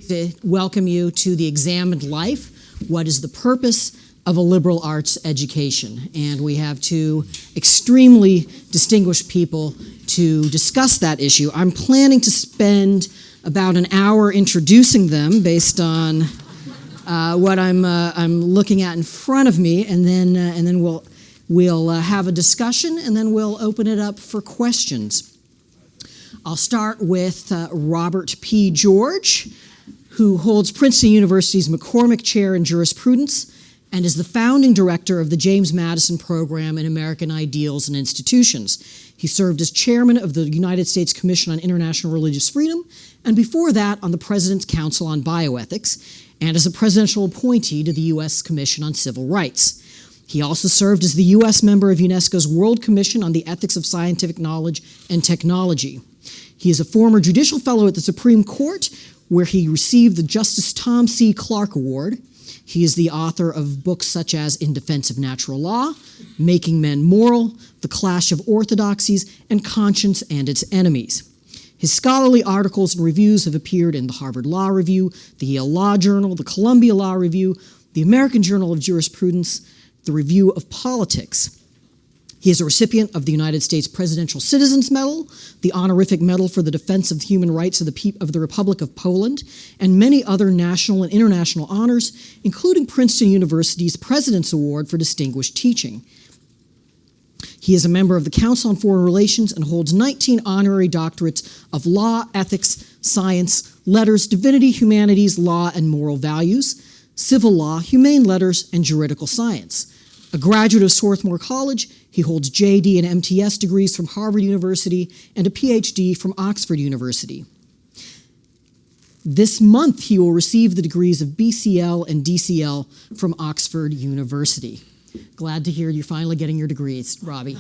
To welcome you to the Examined Life, What is the Purpose of a Liberal Arts Education? And we have two extremely distinguished people to discuss that issue. I'm planning to spend about an hour introducing them based on what I'm looking at in front of me, and then we'll have a discussion, and then we'll open it up for questions. I'll start with Robert P. George, who holds Princeton University's McCormick Chair in Jurisprudence and is the founding director of the James Madison Program in American Ideals and Institutions. He served as chairman of the United States Commission on International Religious Freedom, and before that on the President's Council on Bioethics, and as a presidential appointee to the U.S. Commission on Civil Rights. He also served as the U.S. member of UNESCO's World Commission on the Ethics of Scientific Knowledge and Technology. He is a former judicial fellow at the Supreme Court, where he received the Justice Tom C. Clark Award. He is the author of books such as In Defense of Natural Law, Making Men Moral, The Clash of Orthodoxies, and Conscience and Its Enemies. His scholarly articles and reviews have appeared in the Harvard Law Review, the Yale Law Journal, the Columbia Law Review, the American Journal of Jurisprudence, the Review of Politics. He is a recipient of the United States Presidential Citizens Medal, the Honorific Medal for the Defense of Human Rights of the Republic of Poland, and many other national and international honors, including Princeton University's President's Award for Distinguished Teaching. He is a member of the Council on Foreign Relations and holds 19 honorary doctorates of law, ethics, science, letters, divinity, humanities, law, and moral values, civil law, humane letters, and juridical science. A graduate of Swarthmore College, he holds JD and MTS degrees from Harvard University and a PhD from Oxford University. This month, he will receive the degrees of BCL and DCL from Oxford University. Glad to hear you're finally getting your degrees, Robbie.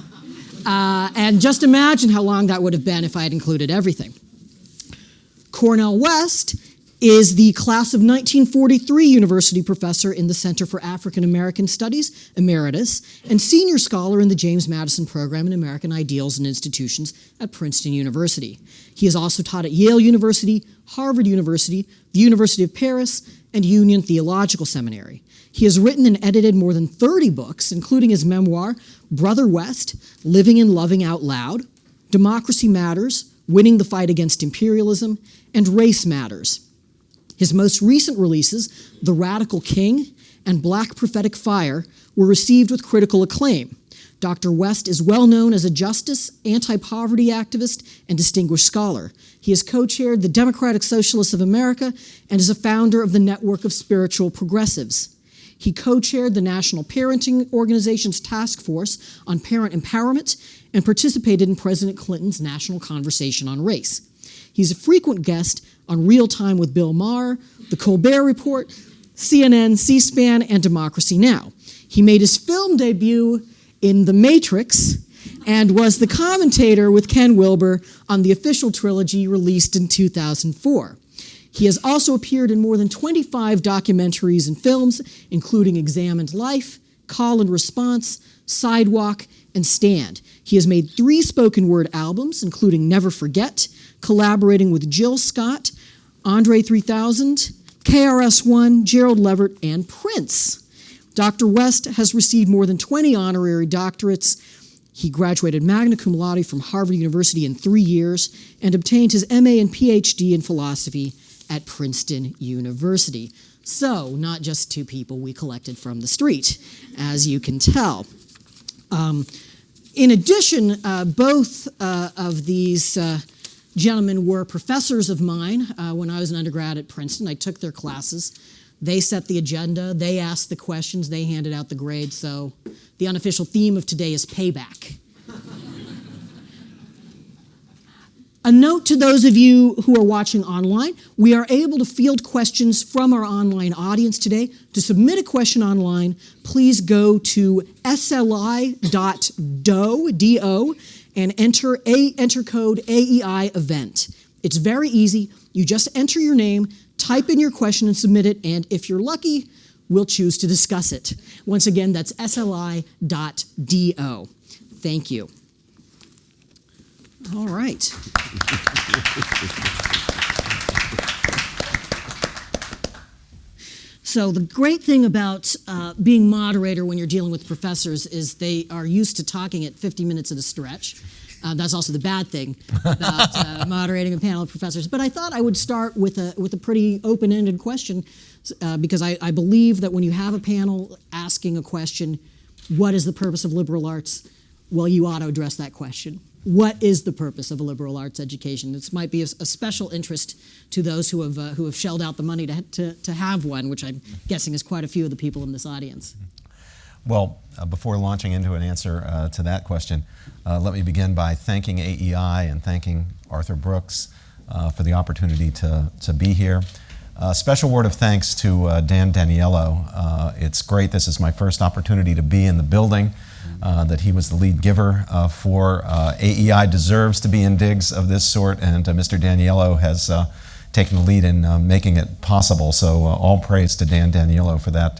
And just imagine how long that would have been if I had included everything. Cornel West is the class of 1943 university professor in the Center for African American Studies, emeritus, and senior scholar in the James Madison Program in American Ideals and Institutions at Princeton University. He has also taught at Yale University, Harvard University, the University of Paris, and Union Theological Seminary. He has written and edited more than 30 books, including his memoir, Brother West, Living and Loving Out Loud, Democracy Matters, Winning the Fight Against Imperialism, and Race Matters. His most recent releases, The Radical King and Black Prophetic Fire, were received with critical acclaim. Dr. West is well known as a justice, anti-poverty activist, and distinguished scholar. He has co-chaired the Democratic Socialists of America and is a founder of the Network of Spiritual Progressives. He co-chaired the National Parenting Organization's Task Force on Parent Empowerment and participated in President Clinton's National Conversation on Race. He's a frequent guest on Real Time with Bill Maher, The Colbert Report, CNN, C-SPAN, and Democracy Now! He made his film debut in The Matrix and was the commentator with Ken Wilber on the official trilogy released in 2004. He has also appeared in more than 25 documentaries and films, including Examined Life, Call and Response, Sidewalk, and Stand. He has made 3 spoken word albums, including Never Forget, collaborating with Jill Scott, Andre 3000, KRS-One, Gerald Levert, and Prince. Dr. West has received more than 20 honorary doctorates. He graduated magna cum laude from Harvard University in 3 years and obtained his MA and PhD in philosophy at Princeton University. So, not just 2 people we collected from the street, as you can tell. In addition, both of these gentlemen were professors of mine when I was an undergrad at Princeton. I took their classes. They set the agenda. They asked the questions. They handed out the grades. So the unofficial theme of today is payback. A note to those of you who are watching online, we are able to field questions from our online audience today. To submit a question online, please go to sli.do, and enter code AEI event. It's very easy. You just enter your name, type in your question and submit it, and if you're lucky, we'll choose to discuss it. Once again, that's sli.do. Thank you. All right. So the great thing about being moderator when you're dealing with professors is they are used to talking at 50 minutes at a stretch. That's also the bad thing about moderating a panel of professors. But I thought I would start with a pretty open-ended question because I believe that when you have a panel asking a question, what is the purpose of liberal arts? Well, you ought to address that question. What is the purpose of a liberal arts education? This might be a special interest to those who have shelled out the money to have one, which I'm guessing is quite a few of the people in this audience. Well, before launching into an answer to that question, let me begin by thanking AEI and thanking Arthur Brooks for the opportunity to be here. A special word of thanks to Dan Daniello. It's great. This is my first opportunity to be in the building that he was the lead giver for. AEI deserves to be in digs of this sort, and Mr. Daniello has taken the lead in making it possible. So all praise to Dan Daniello for that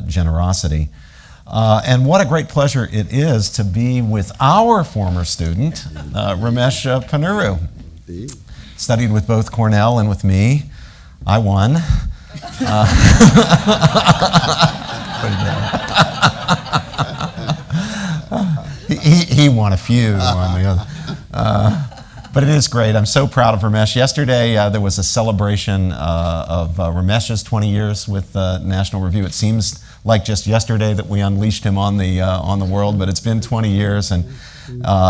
generosity. And what a great pleasure it is to be with our former student, Ramesh Ponnuru. Studied with both Cornel and with me. I won. He won a few on the other. But it is great. I'm so proud of Ramesh. Yesterday there was a celebration of Ramesh's 20 years with National Review. It seems like just yesterday that we unleashed him on the world, but it's been 20 years and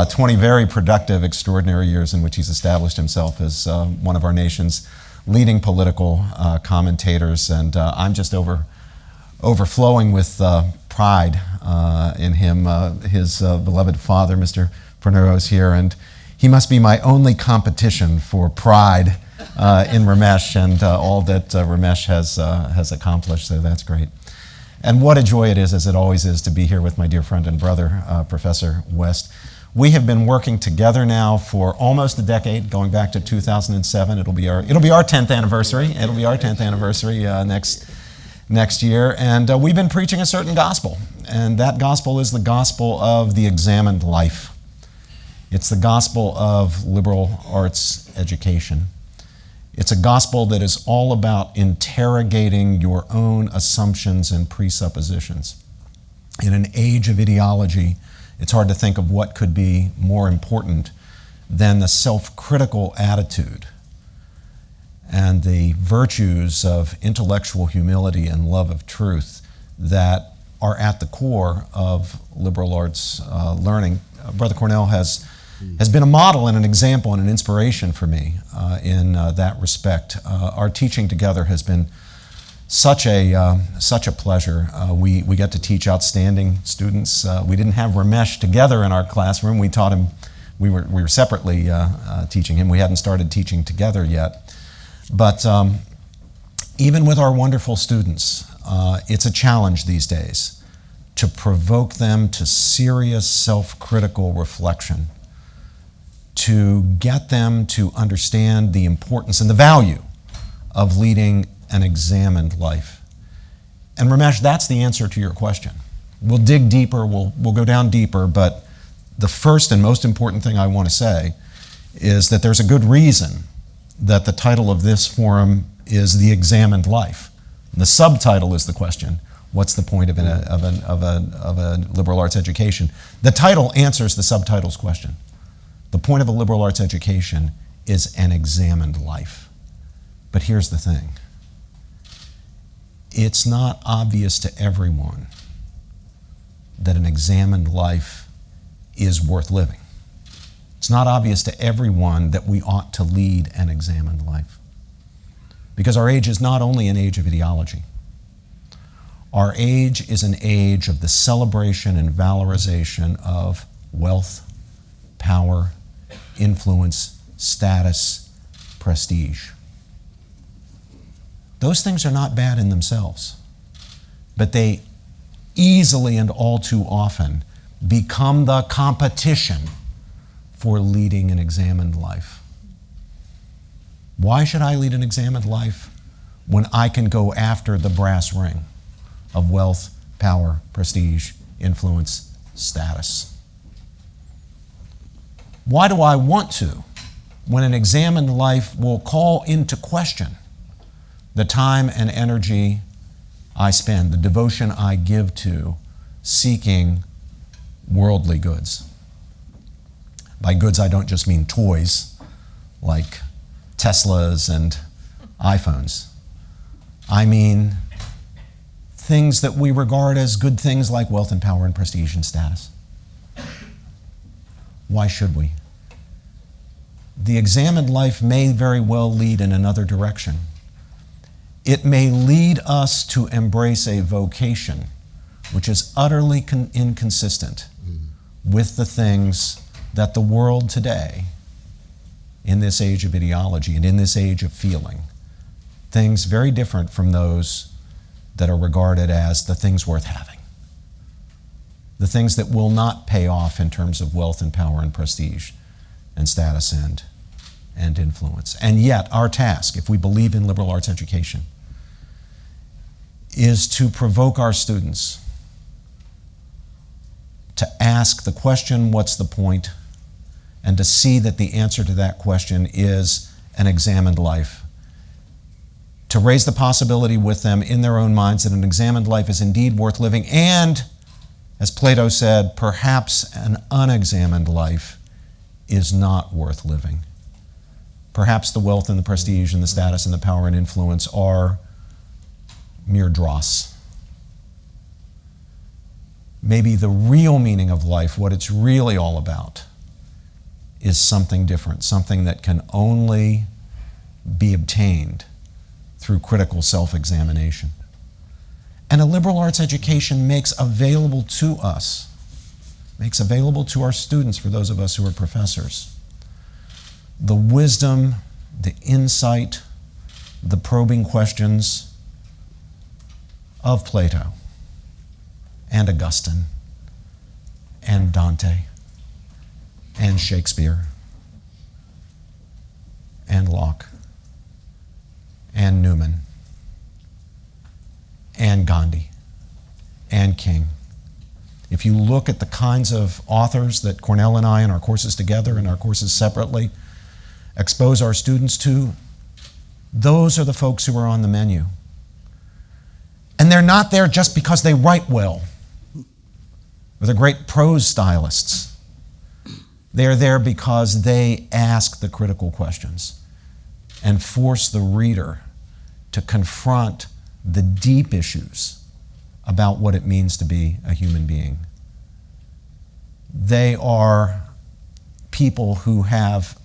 20 very productive, extraordinary years in which he's established himself as one of our nation's leading political commentators, and I'm just overflowing with pride in him. His beloved father, Mr. Ponnuru, is here, and he must be my only competition for pride in Ramesh and all that Ramesh has accomplished, so that's great. And what a joy it is, as it always is, to be here with my dear friend and brother, Professor West. We have been working together now for almost a decade, going back to 2007. It'll be our 10th anniversary. It'll be our 10th anniversary next year. And we've been preaching a certain gospel. And that gospel is the gospel of the examined life. It's the gospel of liberal arts education. It's a gospel that is all about interrogating your own assumptions and presuppositions. In an age of ideology, it's hard to think of what could be more important than the self-critical attitude and the virtues of intellectual humility and love of truth that are at the core of liberal arts learning. Brother Cornel has been a model and an example and an inspiration for me in that respect. Our teaching together has been such a pleasure. We get to teach outstanding students. We didn't have Ramesh together in our classroom. We taught him. We were separately teaching him. We hadn't started teaching together yet. But even with our wonderful students, it's a challenge these days to provoke them to serious self-critical reflection, to get them to understand the importance and the value of leading an examined life. And Ramesh, that's the answer to your question. We'll dig deeper, we'll go down deeper, but the first and most important thing I want to say is that there's a good reason that the title of this forum is The Examined Life. The subtitle is the question, what's the point of a liberal arts education? The title answers the subtitle's question. The point of a liberal arts education is an examined life. But here's the thing. It's not obvious to everyone that an examined life is worth living. It's not obvious to everyone that we ought to lead an examined life. Because our age is not only an age of ideology. Our age is an age of the celebration and valorization of wealth, power, influence, status, prestige. Those things are not bad in themselves, but they easily and all too often become the competition for leading an examined life. Why should I lead an examined life when I can go after the brass ring of wealth, power, prestige, influence, status? Why do I want to when an examined life will call into question the time and energy I spend, the devotion I give to seeking worldly goods. By goods, I don't just mean toys like Teslas and iPhones. I mean things that we regard as good things like wealth and power and prestige and status. Why should we? The examined life may very well lead in another direction. It may lead us to embrace a vocation which is utterly inconsistent with the things that the world today, in this age of ideology and in this age of feeling, things very different from those that are regarded as the things worth having, the things that will not pay off in terms of wealth and power and prestige and status and influence. And yet our task, if we believe in liberal arts education, is to provoke our students to ask the question, what's the point? And to see that the answer to that question is an examined life. To raise the possibility with them in their own minds that an examined life is indeed worth living, and, as Plato said, perhaps an unexamined life is not worth living. Perhaps the wealth and the prestige and the status and the power and influence are mere dross. Maybe the real meaning of life, what it's really all about, is something different, something that can only be obtained through critical self-examination. And a liberal arts education makes available to us, makes available to our students, for those of us who are professors, the wisdom, the insight, the probing questions of Plato and Augustine and Dante and Shakespeare and Locke and Newman and Gandhi and King. If you look at the kinds of authors that Cornel and I in our courses together and our courses separately expose our students to, those are the folks who are on the menu. And they're not there just because they write well or they're great prose stylists. They're there because they ask the critical questions and force the reader to confront the deep issues about what it means to be a human being. They are people who have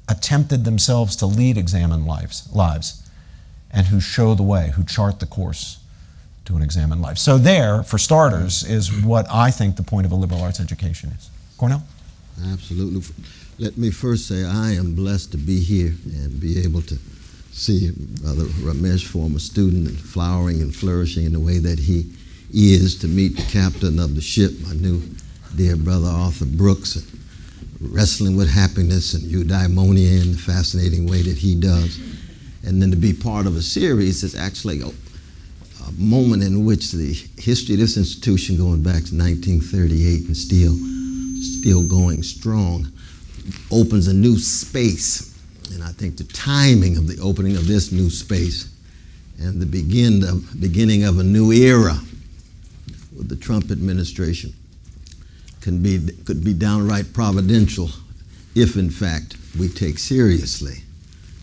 attempted themselves to lead examined lives, and who show the way, who chart the course to an examined life. So there, for starters, is what I think the point of a liberal arts education is. Cornel? Absolutely. Let me first say I am blessed to be here and be able to see Brother Ramesh, former student, and flowering and flourishing in the way that he is, to meet the captain of the ship, my new dear brother Arthur Brooks, and wrestling with happiness and eudaimonia in the fascinating way that he does. And then to be part of a series is actually a moment in which the history of this institution, going back to 1938 and still going strong, opens a new space. And I think the timing of the opening of this new space and the beginning of a new era with the Trump administration could be downright providential if, in fact, we take seriously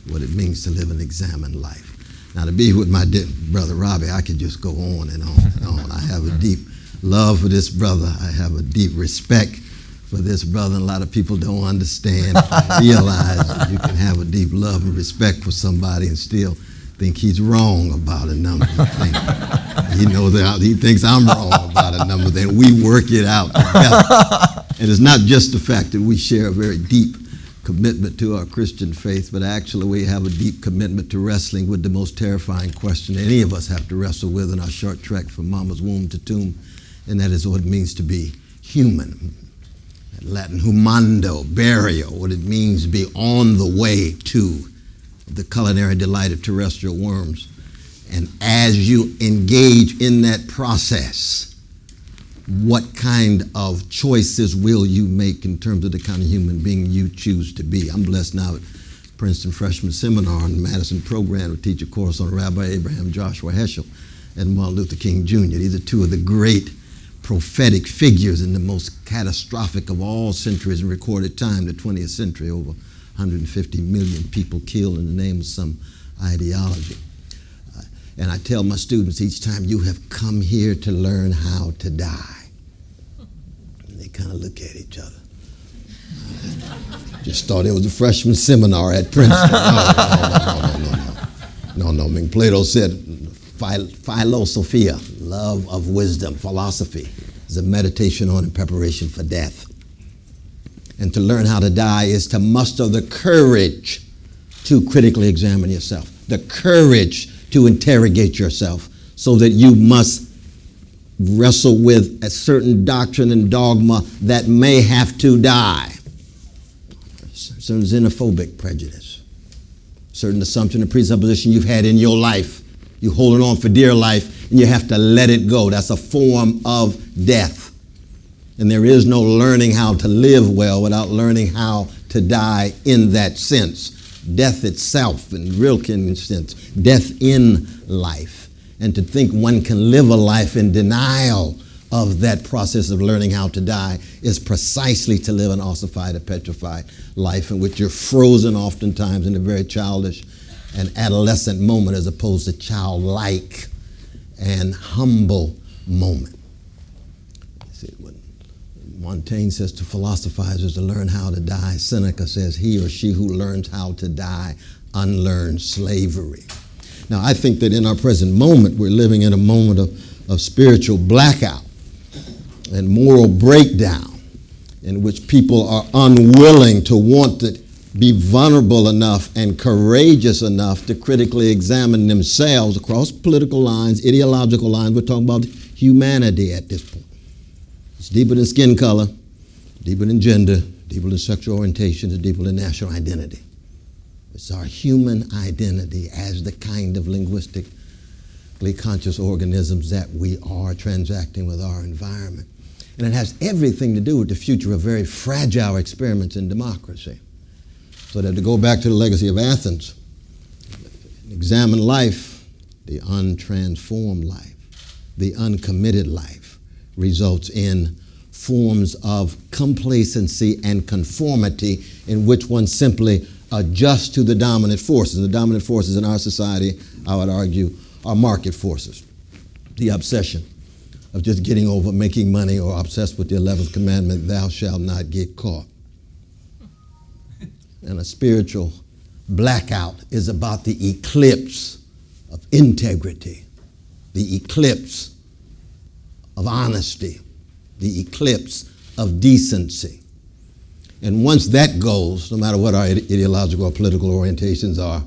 what it means to live an examined life. Now, to be with my dear brother Robbie, I could just go on and on and on. I have a deep love for this brother. I have a deep respect for this brother. And a lot of people don't understand, realize that you can have a deep love and respect for somebody and still think he's wrong about a number of things. You know, that he thinks I'm wrong about a number of things. We work it out together. And it's not just the fact that we share a very deep commitment to our Christian faith, but actually we have a deep commitment to wrestling with the most terrifying question any of us have to wrestle with in our short trek from mama's womb to tomb, and that is what it means to be human. Latin humando, burial, what it means to be on the way to the culinary delight of terrestrial worms. And as you engage in that process, what kind of choices will you make in terms of the kind of human being you choose to be? I'm blessed now at Princeton Freshman Seminar in the Madison program to teach a course on Rabbi Abraham Joshua Heschel. and Martin Luther King Jr. These are two of the great prophetic figures in the most catastrophic of all centuries in recorded time, the 20th century. Over 150 million people killed in the name of some ideology. And I tell my students each time, you have come here to learn how to die. And they kind of look at each other. Just thought it was a freshman seminar at Princeton. No. I mean, Plato said, philosophia, love of wisdom, philosophy, is a meditation on and preparation for death. And to learn how to die is to muster the courage to critically examine yourself, the courage to interrogate yourself, so that you must wrestle with a certain doctrine and dogma that may have to die. Certain xenophobic prejudice, certain assumption and presupposition you've had in your life. You hold it on for dear life, and you have to let it go. That's a form of death. And there is no learning how to live well without learning how to die in that sense. Death itself, in Rilke's sense, death in life. And to think one can live a life in denial of that process of learning how to die is precisely to live an ossified or petrified life in which you're frozen oftentimes in a very childish and adolescent moment as opposed to childlike and humble moment. See, when Montaigne says to philosophize is to learn how to die, Seneca says he or she who learns how to die unlearns slavery. Now, I think that in our present moment, we're living in a moment of spiritual blackout and moral breakdown in which people are unwilling to want to be vulnerable enough and courageous enough to critically examine themselves across political lines, ideological lines. We're talking about humanity at this point. It's deeper than skin color, deeper than gender, deeper than sexual orientation, it's deeper than national identity. It's our human identity as the kind of linguistically conscious organisms that we are transacting with our environment. And it has everything to do with the future of very fragile experiments in democracy. So that to go back to the legacy of Athens, examine life, the untransformed life, the uncommitted life results in forms of complacency and conformity in which one simply adjusts to the dominant forces. The dominant forces in our society, I would argue, are market forces. The obsession of just getting over making money, or obsessed with the 11th commandment, thou shalt not get caught. And a spiritual blackout is about the eclipse of integrity, the eclipse of honesty, the eclipse of decency. And once that goes, no matter what our ideological or political orientations are,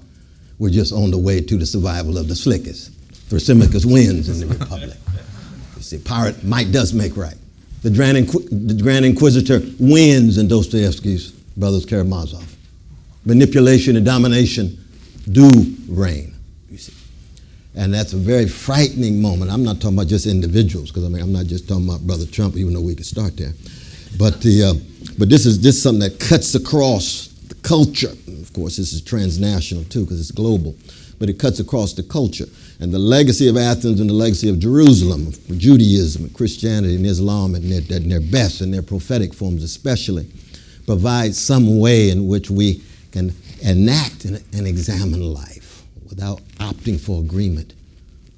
we're just on the way to the survival of the slickest. Thrasymachus wins in the Republic. You see, pirate might does make right. The Grand Inquisitor wins in Dostoevsky's Brothers Karamazov. Manipulation and domination do reign, you see. And that's a very frightening moment. I'm not talking about just individuals, because I'm not just talking about Brother Trump, even though we could start there. But this is something that cuts across the culture. And of course, this is transnational too, because it's global. But it cuts across the culture. And the legacy of Athens and the legacy of Jerusalem, of Judaism and Christianity and Islam and their best and their prophetic forms especially, provide some way in which we can enact and examine life without opting for agreement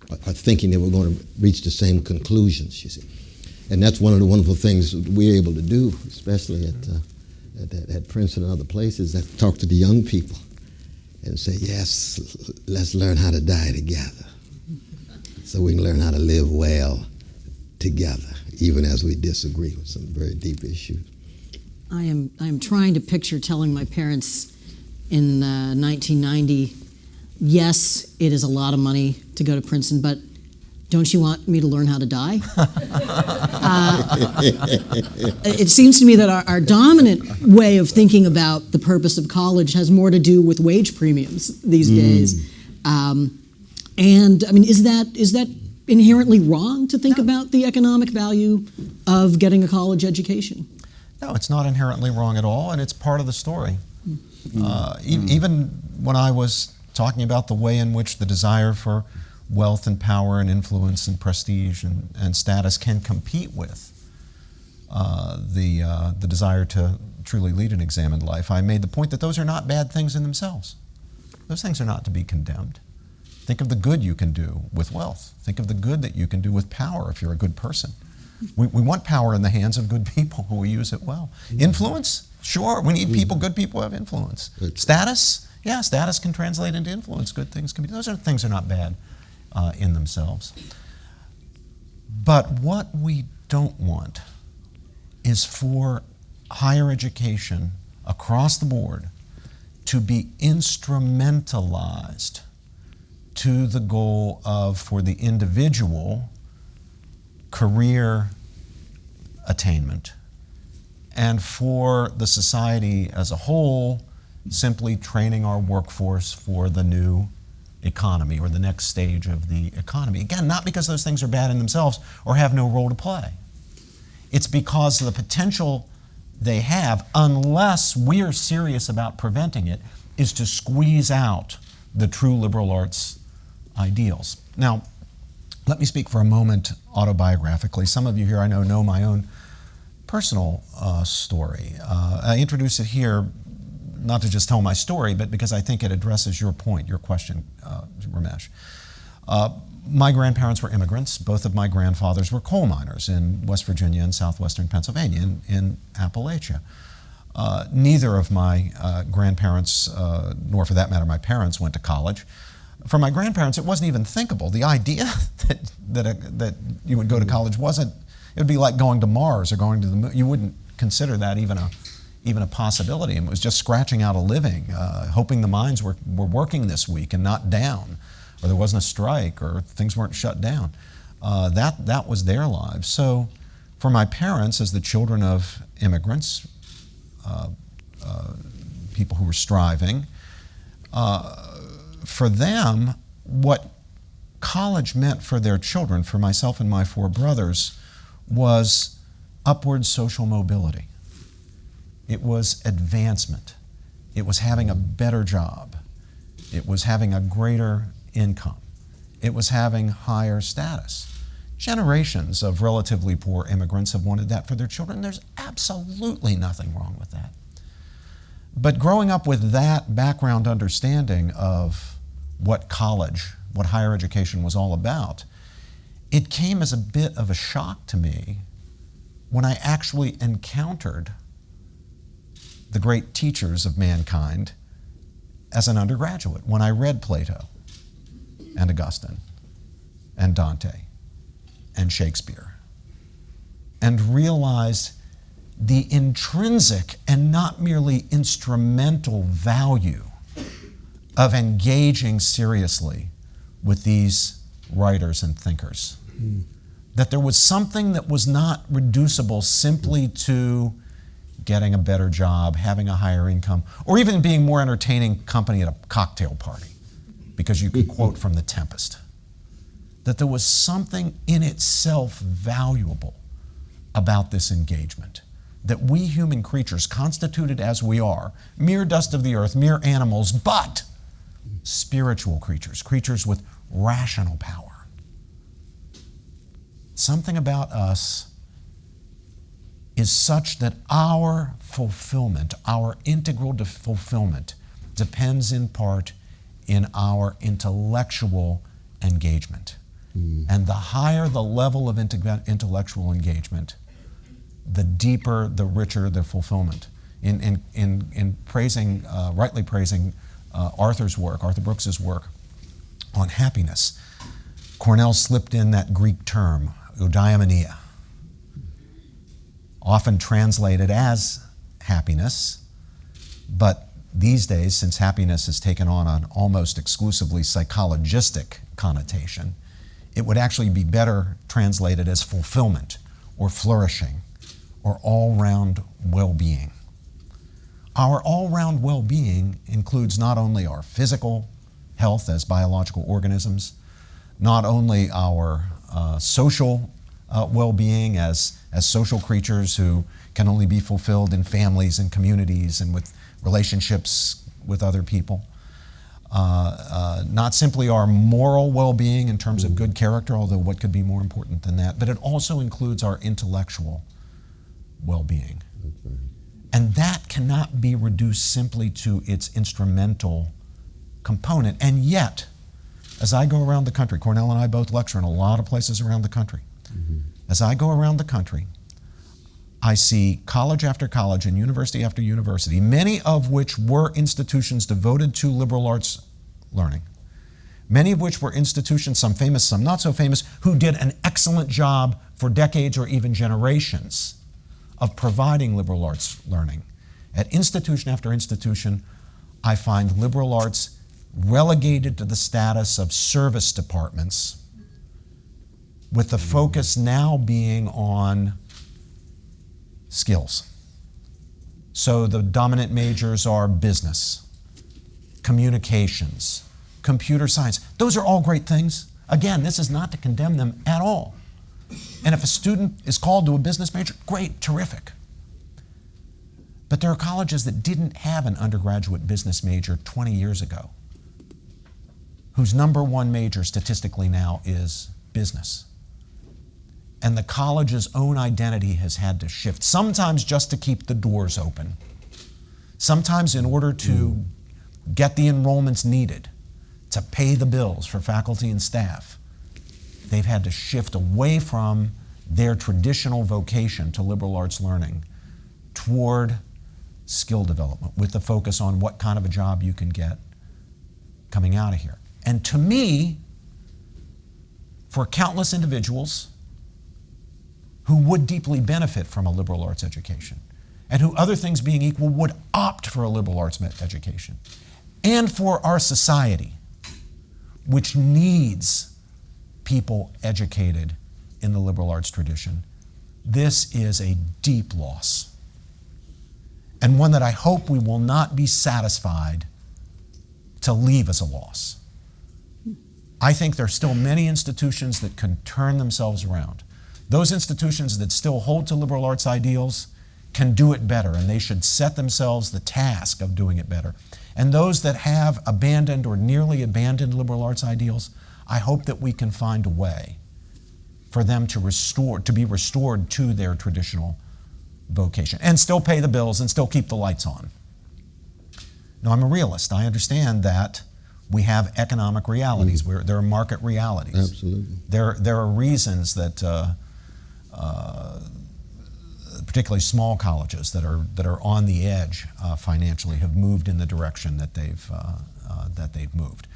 or thinking that we're going to reach the same conclusions, you see. And that's one of the wonderful things we're able to do, especially at Princeton and other places, that talk to the young people and say, yes, let's learn how to die together so we can learn how to live well together, even as we disagree with some very deep issues. I am trying to picture telling my parents in 1990, yes, it is a lot of money to go to Princeton, but don't you want me to learn how to die? It seems to me that our dominant way of thinking about the purpose of college has more to do with wage premiums these days. And I mean, is that inherently wrong to think about the economic value of getting a college education? No, it's not inherently wrong at all, and it's part of the story. Even when I was talking about the way in which the desire for wealth and power and influence and prestige and status can compete with the desire to truly lead an examined life, I made the point that those are not bad things in themselves. Those things are not to be condemned. Think of the good you can do with wealth. Think of the good that you can do with power if you're a good person. We want power in the hands of good people who will use it well. Influence? Sure, we need people, good people who have influence. Status? Yeah, status can translate into influence. Good things can be, those are things that are not bad in themselves. But what we don't want is for higher education across the board to be instrumentalized to the goal of, for the individual, career attainment, and for the society as a whole, simply training our workforce for the new economy or the next stage of the economy. Again, not because those things are bad in themselves or have no role to play. It's because of the potential they have, unless we're serious about preventing it, is to squeeze out the true liberal arts ideals. Now, let me speak for a moment autobiographically. Some of you here I know my own personal story. I introduce it here not to just tell my story, but because I think it addresses your point, your question, Ramesh. My grandparents were immigrants. Both of my grandfathers were coal miners in West Virginia and southwestern Pennsylvania, in Appalachia. Neither of my grandparents, nor for that matter my parents, went to college. For my grandparents, it wasn't even thinkable. The idea that you would go to college wasn't, it would be like going to Mars or going to the moon. You wouldn't consider that even a possibility. And it was just scratching out a living, hoping the mines were working this week and not down, or there wasn't a strike, or things weren't shut down. That was their lives. So for my parents, as the children of immigrants, people who were striving, for them, what college meant for their children, for myself and my four brothers, was upward social mobility. It was advancement. It was having a better job. It was having a greater income. It was having higher status. Generations of relatively poor immigrants have wanted that for their children. There's absolutely nothing wrong with that. But growing up with that background understanding of what college, what higher education was all about, it came as a bit of a shock to me when I actually encountered the great teachers of mankind as an undergraduate, when I read Plato and Augustine and Dante and Shakespeare, and realized the intrinsic and not merely instrumental value of engaging seriously with these writers and thinkers. That there was something that was not reducible simply to getting a better job, having a higher income, or even being more entertaining company at a cocktail party, because you could quote from The Tempest. That there was something in itself valuable about this engagement. That we human creatures, constituted as we are, mere dust of the earth, mere animals, but spiritual creatures, creatures with rational power. Something about us is such that our fulfillment, our integral fulfillment, depends in part in our intellectual engagement. And the higher the level of intellectual engagement, the deeper, the richer the fulfillment. In praising, rightly praising Arthur Brooks's work on happiness, Cornel slipped in that Greek term, eudaimonia, often translated as happiness, but these days, since happiness has taken on an almost exclusively psychologistic connotation, it would actually be better translated as fulfillment or flourishing or all-round well-being. Our all-round well-being includes not only our physical health as biological organisms, not only our social well-being as social creatures who can only be fulfilled in families and communities and with relationships with other people, not simply our moral well-being in terms of good character, although what could be more important than that, but it also includes our intellectual well-being. Okay. And that cannot be reduced simply to its instrumental component. And yet, as I go around the country, Cornel and I both lecture in a lot of places around the country. As I go around the country, I see college after college and university after university, many of which were institutions devoted to liberal arts learning, many of which were institutions, some famous, some not so famous, who did an excellent job for decades or even generations of providing liberal arts learning. At institution after institution, I find liberal arts relegated to the status of service departments, with the focus now being on skills. So the dominant majors are business, communications, computer science. Those are all great things. Again, this is not to condemn them at all. And if a student is called to a business major, great, terrific. But there are colleges that didn't have an undergraduate business major 20 years ago, whose number one major statistically now is business. And the college's own identity has had to shift, sometimes just to keep the doors open, sometimes in order to get the enrollments needed to pay the bills for faculty and staff. They've had to shift away from their traditional vocation to liberal arts learning toward skill development, with the focus on what kind of a job you can get coming out of here. And to me, for countless individuals who would deeply benefit from a liberal arts education, and who, other things being equal, would opt for a liberal arts education, and for our society, which needs people educated in the liberal arts tradition, this is a deep loss, and one that I hope we will not be satisfied to leave as a loss. I think there are still many institutions that can turn themselves around. Those institutions that still hold to liberal arts ideals can do it better, and they should set themselves the task of doing it better. And those that have abandoned or nearly abandoned liberal arts ideals, I hope that we can find a way for them to be restored to their traditional vocation, and still pay the bills and still keep the lights on. Now, I'm a realist. I understand that we have economic realities. There are market realities. Absolutely. There are reasons that particularly small colleges that are on the edge financially have moved in the direction that they've moved.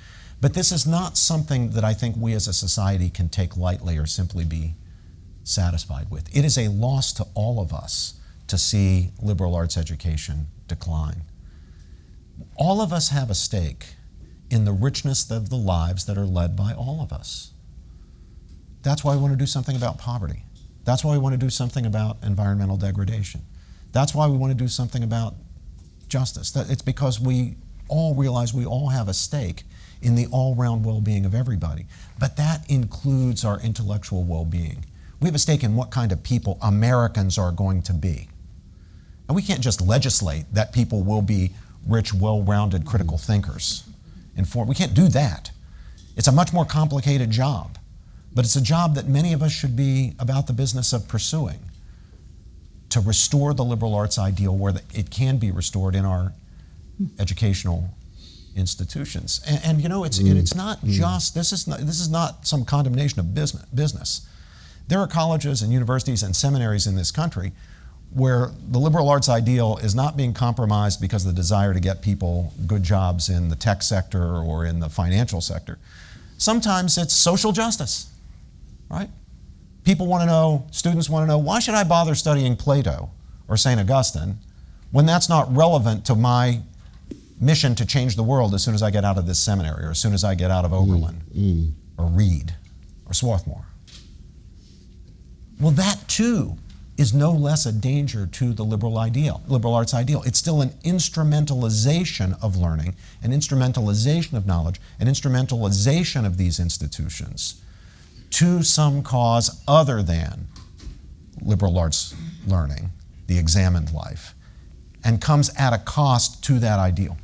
But this is not something that I think we as a society can take lightly or simply be satisfied with. It is a loss to all of us to see liberal arts education decline. All of us have a stake in the richness of the lives that are led by all of us. That's why we want to do something about poverty. That's why we want to do something about environmental degradation. That's why we want to do something about justice. It's because we all realize we all have a stake in the all-round well-being of everybody. But that includes our intellectual well-being. We have a stake in what kind of people Americans are going to be. And we can't just legislate that people will be rich, well-rounded, critical thinkers. We can't do that. It's a much more complicated job. But it's a job that many of us should be about the business of pursuing, to restore the liberal arts ideal where it can be restored in our educational institutions. And you know, it's not just, this is not some condemnation of business. There are colleges and universities and seminaries in this country where the liberal arts ideal is not being compromised because of the desire to get people good jobs in the tech sector or in the financial sector. Sometimes it's social justice. Right? People want to know, students want to know, why should I bother studying Plato or St. Augustine when that's not relevant to my mission to change the world as soon as I get out of this seminary or as soon as I get out of Oberlin or Reed or Swarthmore? Well, that too is no less a danger to the liberal arts ideal. It's still an instrumentalization of learning, an instrumentalization of knowledge, an instrumentalization of these institutions to some cause other than liberal arts learning, the examined life, and comes at a cost to that ideal.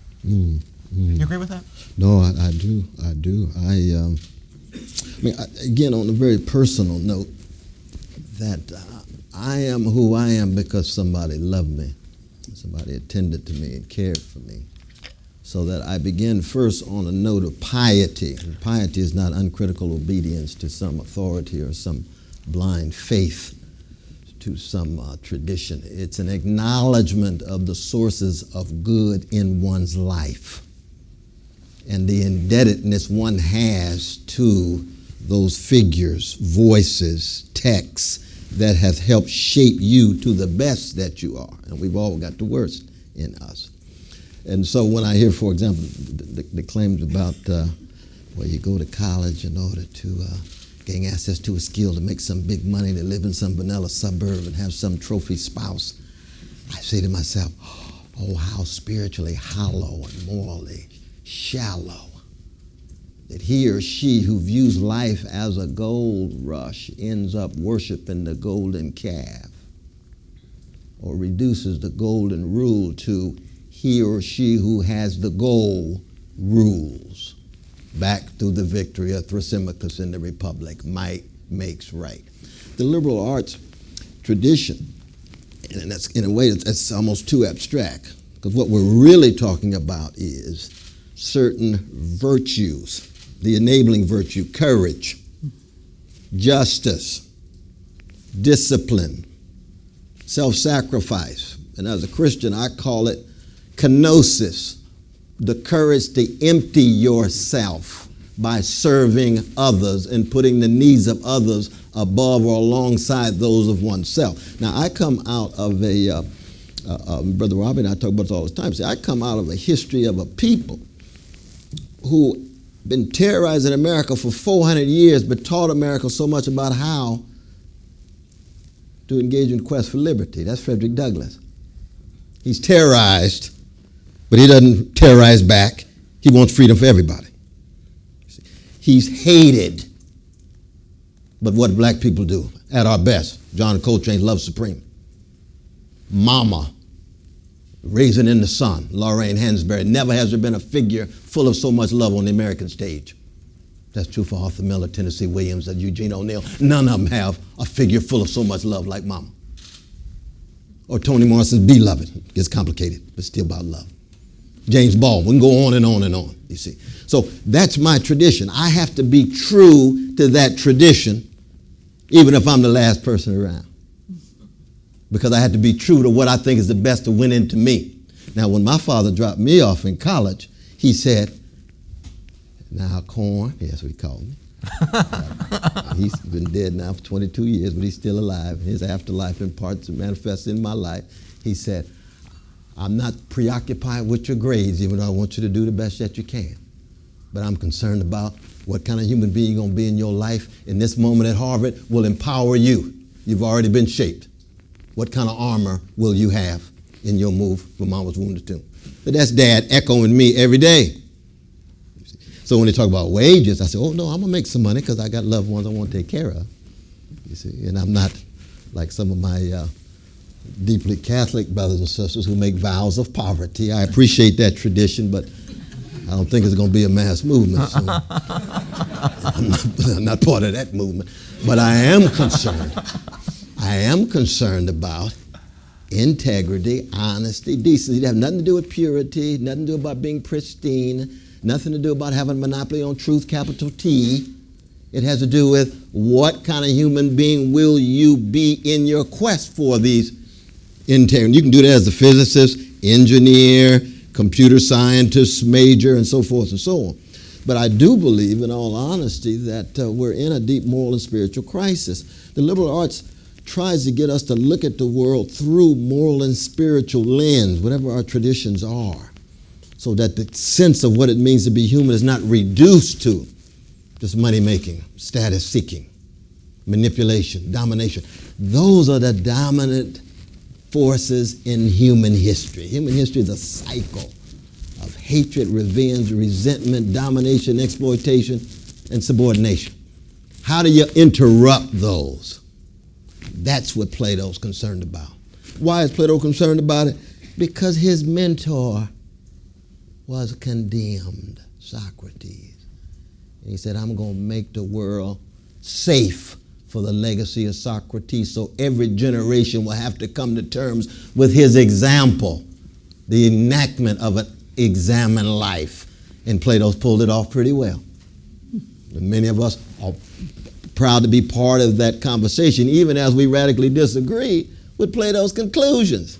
You agree with that? No, I do. Again, on a very personal note, that I am who I am because somebody loved me, somebody attended to me and cared for me. So that I begin first on a note of piety. And piety is not uncritical obedience to some authority or some blind faith to some tradition. It's an acknowledgement of the sources of good in one's life and the indebtedness one has to those figures, voices, texts that have helped shape you to the best that you are. And we've all got the worst in us. And so when I hear, for example, the claims about you go to college in order to gain access to a skill to make some big money, to live in some vanilla suburb and have some trophy spouse, I say to myself, oh, how spiritually hollow and morally shallow that he or she who views life as a gold rush ends up worshiping the golden calf or reduces the golden rule to he or she who has the goal rules. Back through the victory of Thrasymachus in the Republic, might makes right. The liberal arts tradition, and that's in a way that's almost too abstract, because what we're really talking about is certain virtues, the enabling virtue, courage, justice, discipline, self-sacrifice. And as a Christian, I call it kenosis, the courage to empty yourself by serving others and putting the needs of others above or alongside those of oneself. Now, I come out of Brother Robbie and I talk about this all the time. See, I come out of a history of a people who been terrorizing America for 400 years, but taught America so much about how to engage in the quest for liberty. That's Frederick Douglass. He's terrorized, but he doesn't terrorize back. He wants freedom for everybody. He's hated, but what black people do at our best. John Coltrane, Love Supreme. Mama, Raisin in the Sun, Lorraine Hansberry. Never has there been a figure full of so much love on the American stage. That's true for Arthur Miller, Tennessee Williams, and Eugene O'Neill. None of them have a figure full of so much love like Mama. Or Toni Morrison's Beloved. It gets complicated, but still about love. James Baldwin, we can go on and on and on, you see. So that's my tradition. I have to be true to that tradition, even if I'm the last person around. Because I had to be true to what I think is the best to win into me. Now, when my father dropped me off in college, he said, now, Corn, yes, we called me. He's been dead now for 22 years, but he's still alive. His afterlife imparts and manifests in my life. He said, I'm not preoccupied with your grades, even though I want you to do the best that you can. But I'm concerned about what kind of human being you're going to be in your life. In this moment at Harvard will empower you. You've already been shaped. What kind of armor will you have in your move from Mama's wounded tomb? But that's Dad echoing me every day. So when they talk about wages, I say, oh, no, I'm going to make some money because I got loved ones I want to take care of. You see, and I'm not like some of my deeply Catholic brothers and sisters who make vows of poverty. I appreciate that tradition, but I don't think it's going to be a mass movement. So I'm not part of that movement. But I am concerned about integrity, honesty, decency. It has nothing to do with purity, nothing to do about being pristine, nothing to do about having a monopoly on truth, capital T. It has to do with what kind of human being will you be in your quest for these integrity. You can do that as a physicist, engineer, computer scientist, major, and so forth and so on. But I do believe, in all honesty, that we're in a deep moral and spiritual crisis. The liberal arts tries to get us to look at the world through moral and spiritual lens, whatever our traditions are, so that the sense of what it means to be human is not reduced to just money-making, status-seeking, manipulation, domination. Those are the dominant forces in human history. Human history is a cycle of hatred, revenge, resentment, domination, exploitation, and subordination. How do you interrupt those? That's what Plato's concerned about. Why is Plato concerned about it? Because his mentor was condemned, Socrates. And he said, I'm going to make the world safe for the legacy of Socrates, so every generation will have to come to terms with his example, the enactment of an examined life. And Plato's pulled it off pretty well. And many of us are proud to be part of that conversation, even as we radically disagree with Plato's conclusions.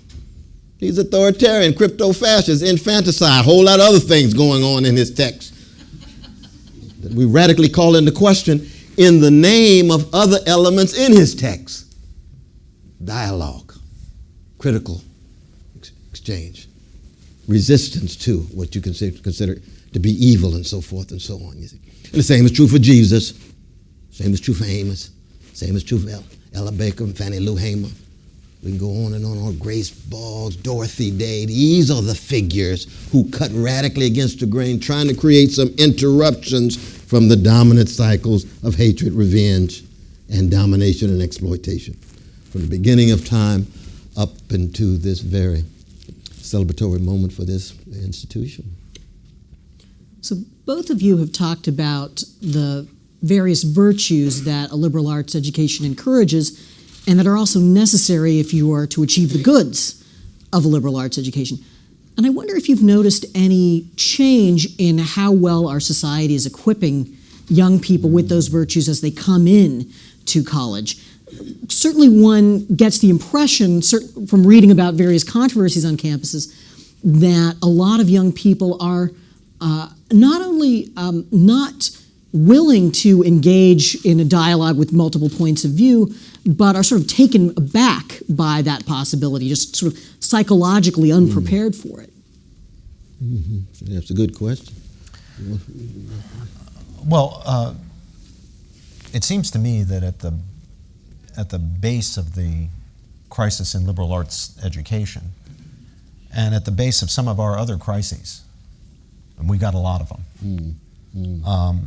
He's authoritarian, crypto-fascist, infanticide, a whole lot of other things going on in his text that we radically call into question in the name of other elements in his text. Dialogue, critical exchange, resistance to what you consider to be evil and so forth and so on. You see. And the same is true for Jesus. Same is true for Amos. Same is true for Ella Baker and Fannie Lou Hamer. We can go on and on. Grace Boggs, Dorothy Day. These are the figures who cut radically against the grain, trying to create some interruptions from the dominant cycles of hatred, revenge, and domination and exploitation. From the beginning of time up into this very celebratory moment for this institution. So both of you have talked about the various virtues that a liberal arts education encourages and that are also necessary if you are to achieve the goods of a liberal arts education. And I wonder if you've noticed any change in how well our society is equipping young people with those virtues as they come in to college. Certainly one gets the impression from reading about various controversies on campuses that a lot of young people are not only not willing to engage in a dialogue with multiple points of view, but are sort of taken aback by that possibility, just sort of psychologically unprepared for it. Mm-hmm. That's a good question. Well, it seems to me that at the base of the crisis in liberal arts education, and at the base of some of our other crises, and we got a lot of them,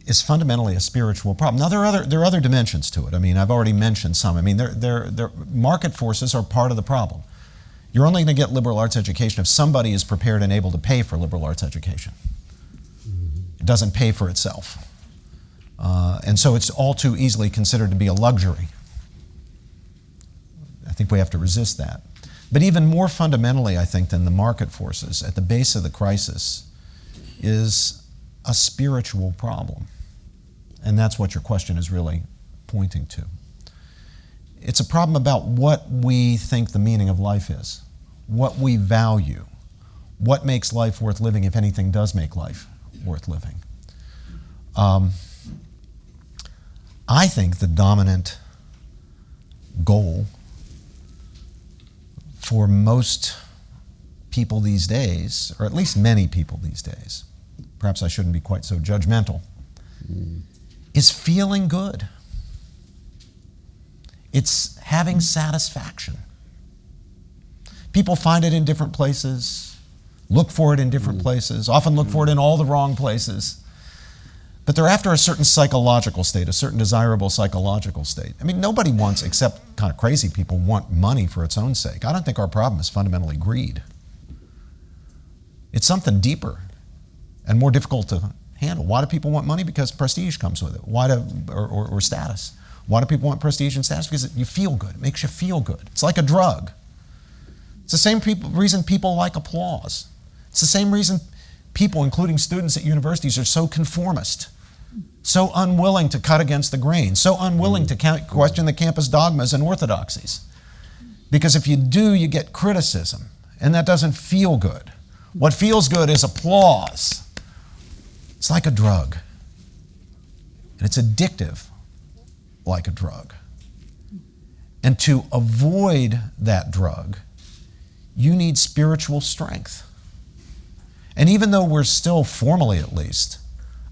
is fundamentally a spiritual problem. Now, there are other dimensions to it. I mean, I've already mentioned some. I mean, market forces are part of the problem. You're only going to get liberal arts education if somebody is prepared and able to pay for liberal arts education. It doesn't pay for itself. And so it's all too easily considered to be a luxury. I think we have to resist that. But even more fundamentally, I think, than the market forces, at the base of the crisis is a spiritual problem. And that's what your question is really pointing to. It's a problem about what we think the meaning of life is, what we value, what makes life worth living, if anything does make life worth living. I think the dominant goal for most people these days, or at least many people these days, perhaps I shouldn't be quite so judgmental, is feeling good. It's having satisfaction. People find it in different places, look for it in different places, often look for it in all the wrong places. But they're after a certain psychological state, a certain desirable psychological state. I mean, nobody wants, except kind of crazy people, want money for its own sake. I don't think our problem is fundamentally greed. It's something deeper and more difficult to handle. Why do people want money? Because prestige comes with it. Or status. Why do people want prestige and status? Because you feel good. It makes you feel good. It's like a drug. It's the same reason people like applause. It's the same reason people, including students at universities, are so conformist, so unwilling to cut against the grain, so unwilling to question the campus dogmas and orthodoxies. Because if you do, you get criticism, and that doesn't feel good. What feels good is applause. It's like a drug, and it's addictive like a drug. And to avoid that drug, you need spiritual strength. And even though we're still, formally at least,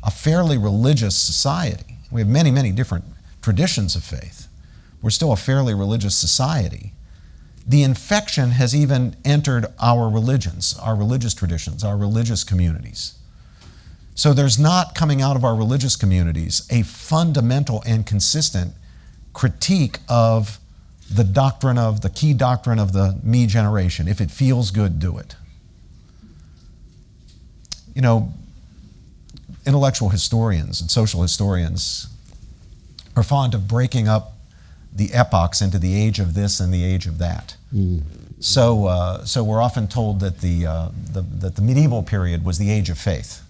a fairly religious society, we have many, many different traditions of faith, we're still a fairly religious society, the infection has even entered our religions, our religious traditions, our religious communities. So there's not coming out of our religious communities a fundamental and consistent critique of the key doctrine of the me generation. If it feels good, do it. You know, intellectual historians and social historians are fond of breaking up the epochs into the age of this and the age of that. So we're often told that the medieval period was the age of faith,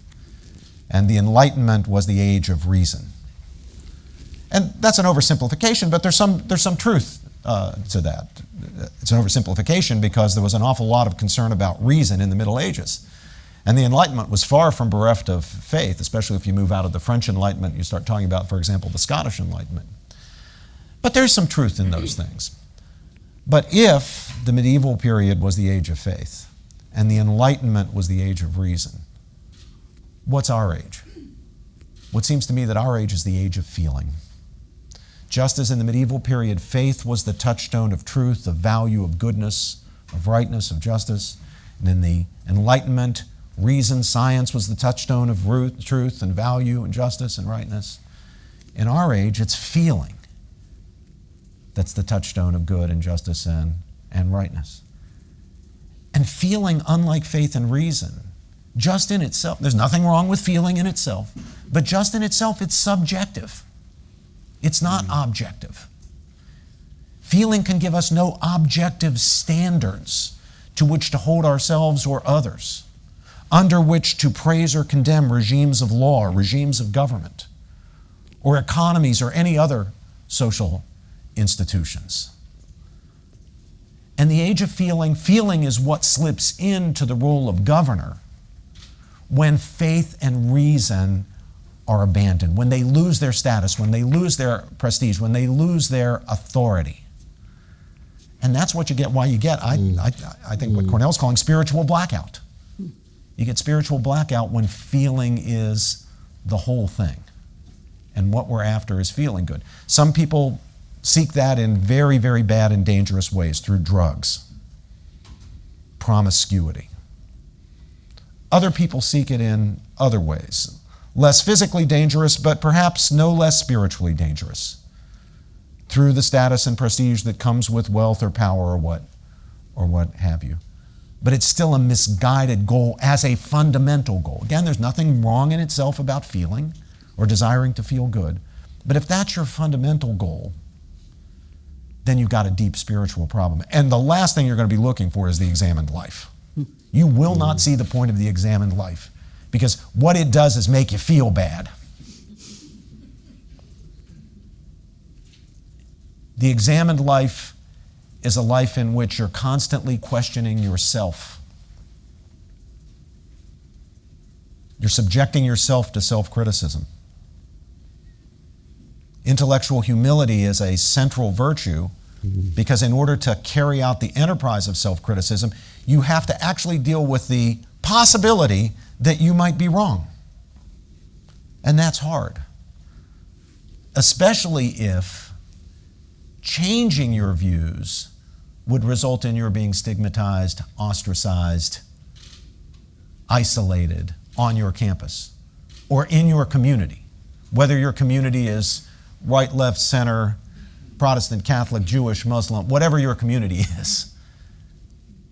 and the Enlightenment was the age of reason. And that's an oversimplification, but there's some truth to that. It's an oversimplification because there was an awful lot of concern about reason in the Middle Ages. And the Enlightenment was far from bereft of faith, especially if you move out of the French Enlightenment, you start talking about, for example, the Scottish Enlightenment. But there's some truth in those things. But if the medieval period was the age of faith and the Enlightenment was the age of reason, what's our age? What seems to me that our age is the age of feeling. Just as in the medieval period, faith was the touchstone of truth, of value, of goodness, of rightness, of justice, and in the Enlightenment, reason, science was the touchstone of truth and value and justice and rightness. In our age, it's feeling that's the touchstone of good and justice and rightness. And feeling, unlike faith and reason, just in itself, there's nothing wrong with feeling in itself, but just in itself, it's subjective. It's not objective. Feeling can give us no objective standards to which to hold ourselves or others, under which to praise or condemn regimes of law, regimes of government, or economies or any other social institutions. And the age of feeling is what slips into the role of governor when faith and reason are abandoned, when they lose their status, when they lose their prestige, when they lose their authority. And that's what you get, I think what Cornel's calling spiritual blackout. You get spiritual blackout when feeling is the whole thing. And what we're after is feeling good. Some people seek that in very, very bad and dangerous ways through drugs, promiscuity. Other people seek it in other ways, less physically dangerous, but perhaps no less spiritually dangerous, through the status and prestige that comes with wealth or power or what have you. But it's still a misguided goal as a fundamental goal. Again, there's nothing wrong in itself about feeling or desiring to feel good. But if that's your fundamental goal, then you've got a deep spiritual problem. And the last thing you're going to be looking for is the examined life. You will not see the point of the examined life, because what it does is make you feel bad. The examined life is a life in which you're constantly questioning yourself. You're subjecting yourself to self-criticism. Intellectual humility is a central virtue because in order to carry out the enterprise of self-criticism, you have to actually deal with the possibility that you might be wrong. And that's hard. Especially if changing your views would result in your being stigmatized, ostracized, isolated on your campus or in your community. Whether your community is right, left, center, Protestant, Catholic, Jewish, Muslim, whatever your community is.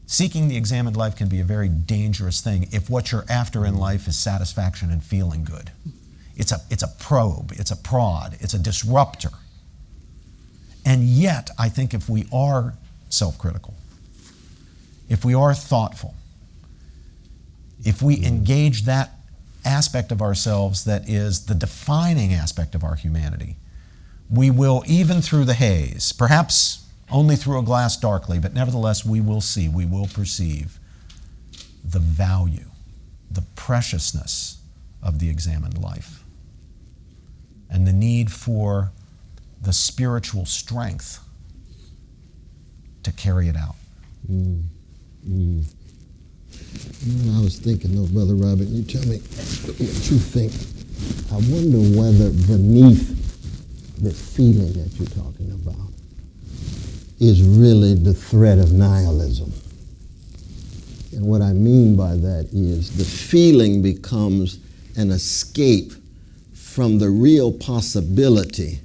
Seeking the examined life can be a very dangerous thing if what you're after in life is satisfaction and feeling good. It's a probe, it's a prod, it's a disruptor. And yet, I think if we are self-critical, if we are thoughtful, if we engage that aspect of ourselves that is the defining aspect of our humanity, we will, even through the haze, perhaps only through a glass darkly, but nevertheless we will see, we will perceive the value, the preciousness of the examined life, and the need for the spiritual strength to carry it out. You know, I was thinking, though, Brother Robert, you tell me what you think. I wonder whether beneath this feeling that you're talking about is really the threat of nihilism. And what I mean by that is the feeling becomes an escape from the real possibility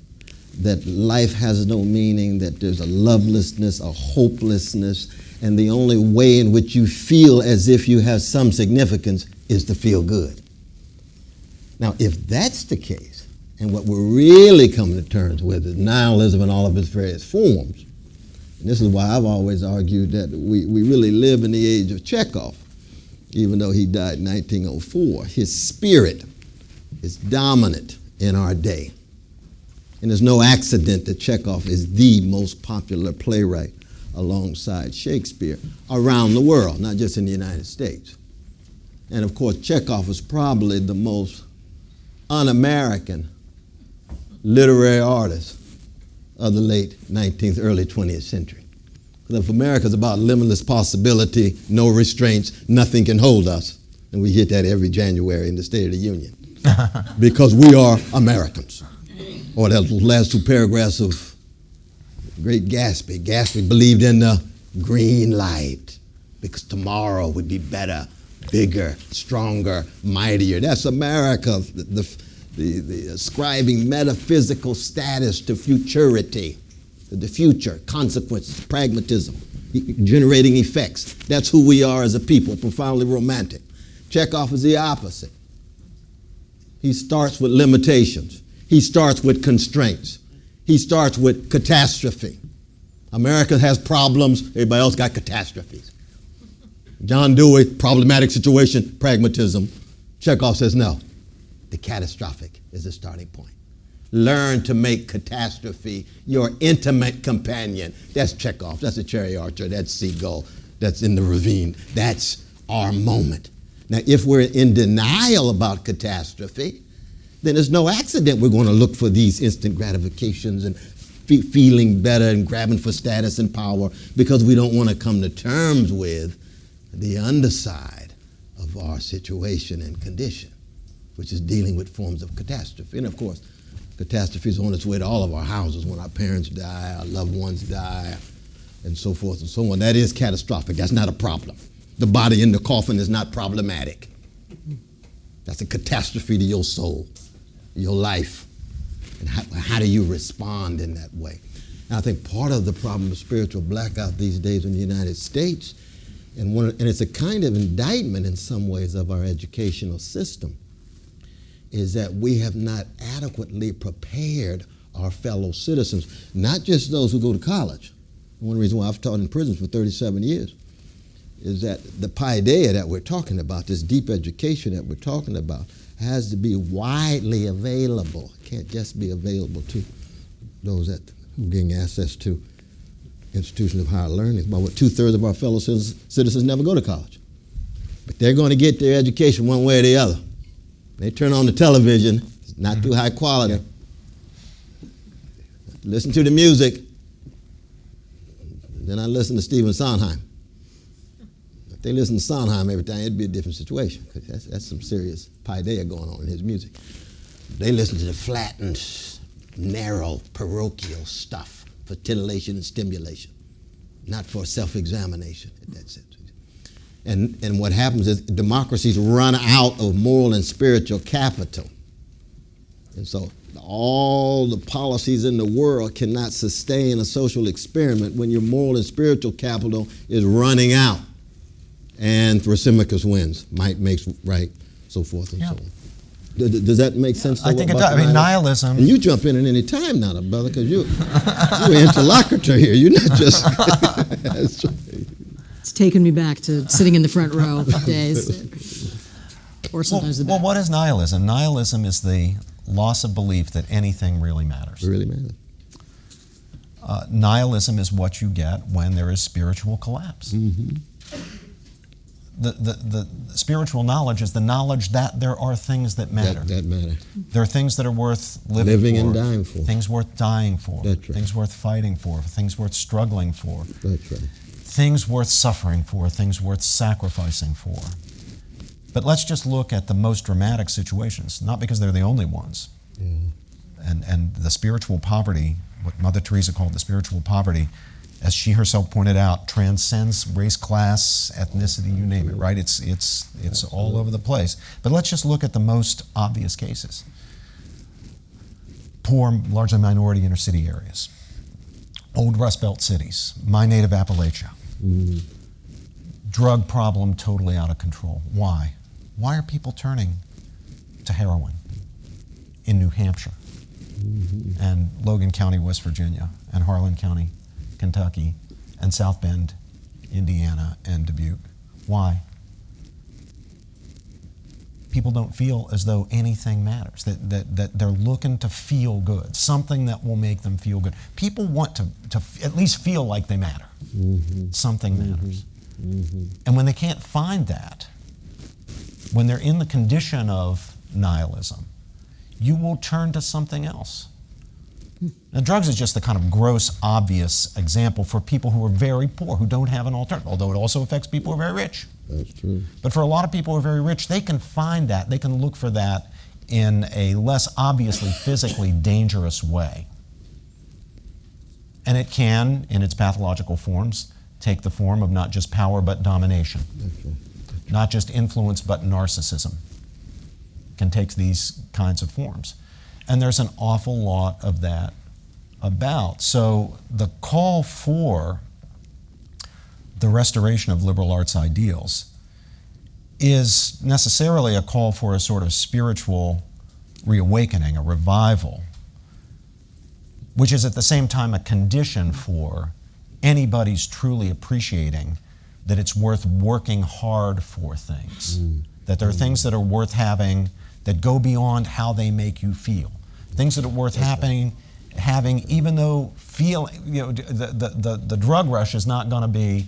that life has no meaning, that there's a lovelessness, a hopelessness, and the only way in which you feel as if you have some significance is to feel good. Now, if that's the case, and what we're really coming to terms with is nihilism in all of its various forms, and this is why I've always argued that we really live in the age of Chekhov, even though he died in 1904. His spirit is dominant in our day. And there's no accident that Chekhov is the most popular playwright alongside Shakespeare around the world, not just in the United States. And of course, Chekhov was probably the most un-American literary artist of the late 19th, early 20th century. Because if America's about limitless possibility, no restraints, nothing can hold us, and we hit that every January in the State of the Union. Because we are Americans. Or the last two paragraphs of Great Gatsby. Gatsby believed in the green light because tomorrow would be better, bigger, stronger, mightier. That's America, the ascribing metaphysical status to futurity, to the future, consequences, pragmatism, generating effects. That's who we are as a people, profoundly romantic. Chekhov is the opposite. He starts with limitations. He starts with constraints. He starts with catastrophe. America has problems, everybody else got catastrophes. John Dewey, problematic situation, pragmatism. Chekhov says no, the catastrophic is the starting point. Learn to make catastrophe your intimate companion. That's Chekhov, that's a cherry archer, that's Seagull, that's in the ravine. That's our moment. Now, if we're in denial about catastrophe, then it's no accident we're going to look for these instant gratifications and feeling better and grabbing for status and power because we don't want to come to terms with the underside of our situation and condition, which is dealing with forms of catastrophe. And of course, catastrophe is on its way to all of our houses when our parents die, our loved ones die, and so forth and so on. That is catastrophic. That's not a problem. The body in the coffin is not problematic. That's a catastrophe to your soul, your life. And how do you respond in that way? And I think part of the problem of spiritual blackout these days in the United States, and it's a kind of indictment in some ways of our educational system, is that we have not adequately prepared our fellow citizens, not just those who go to college. One reason why I've taught in prisons for 37 years is that the paideia that we're talking about, this deep education that we're talking about, has to be widely available. It can't just be available to those who gain access to institutions of higher learning. About 2/3 of our fellow citizens never go to college. But they're going to get their education one way or the other. They turn on the television, it's not too high quality. Listen to the music. Then I listen to Stephen Sondheim. If they listen to Sondheim every time, it'd be a different situation, because that's some serious paideia going on in his music. They listen to the flattened, narrow, parochial stuff for titillation and stimulation, not for self-examination in that sense. And what happens is democracies run out of moral and spiritual capital. And so all the policies in the world cannot sustain a social experiment when your moral and spiritual capital is running out. And Thrasymachus wins. Might makes right, so forth and so on. Does that make sense? I think it does. I mean, nihilism. And you jump in at any time now, brother, because you're an interlocutor here. You're not just... That's right. It's taken me back to sitting in the front row days. Or sometimes the back. Well, what is nihilism? Nihilism is the loss of belief that anything really matters. It really matters. Nihilism is what you get when there is spiritual collapse. Mm-hmm. The spiritual knowledge is the knowledge that there are things that matter. That matter. There are things that are worth living for. And dying for. Things worth dying for. That's right. Things worth fighting for. Things worth struggling for. That's right. Things worth suffering for. Things worth sacrificing for. But let's just look at the most dramatic situations, not because they're the only ones. Yeah. And the spiritual poverty, what Mother Teresa called the spiritual poverty, as she herself pointed out, transcends race, class, ethnicity, you name it, right? It's all over the place. But let's just look at the most obvious cases. poor, largely minority inner city areas, old Rust Belt cities, my native Appalachia. Drug problem totally out of control. Why? Why are people turning to heroin in New Hampshire and Logan County, West Virginia, and Harlan County, Kentucky, and South Bend, Indiana, and Dubuque? Why? People don't feel as though anything matters, that they're looking to feel good, something that will make them feel good. People want to at least feel like they matter. Something matters. And when they can't find that, when they're in the condition of nihilism, you will turn to something else. Now, drugs is just the kind of gross, obvious example for people who are very poor, who don't have an alternative, although it also affects people who are very rich. That's true. But for a lot of people who are very rich, they can find that, they can look for that in a less obviously physically dangerous way. And it can, in its pathological forms, take the form of not just power but domination. That's right. Not just influence but narcissism. Can take these kinds of forms. And there's an awful lot of that about. So the call for the restoration of liberal arts ideals is necessarily a call for a sort of spiritual reawakening, a revival, which is at the same time a condition for anybody's truly appreciating that it's worth working hard for things, that there are things that are worth having that go beyond how they make you feel, things that are worth having even though the drug rush is not going to be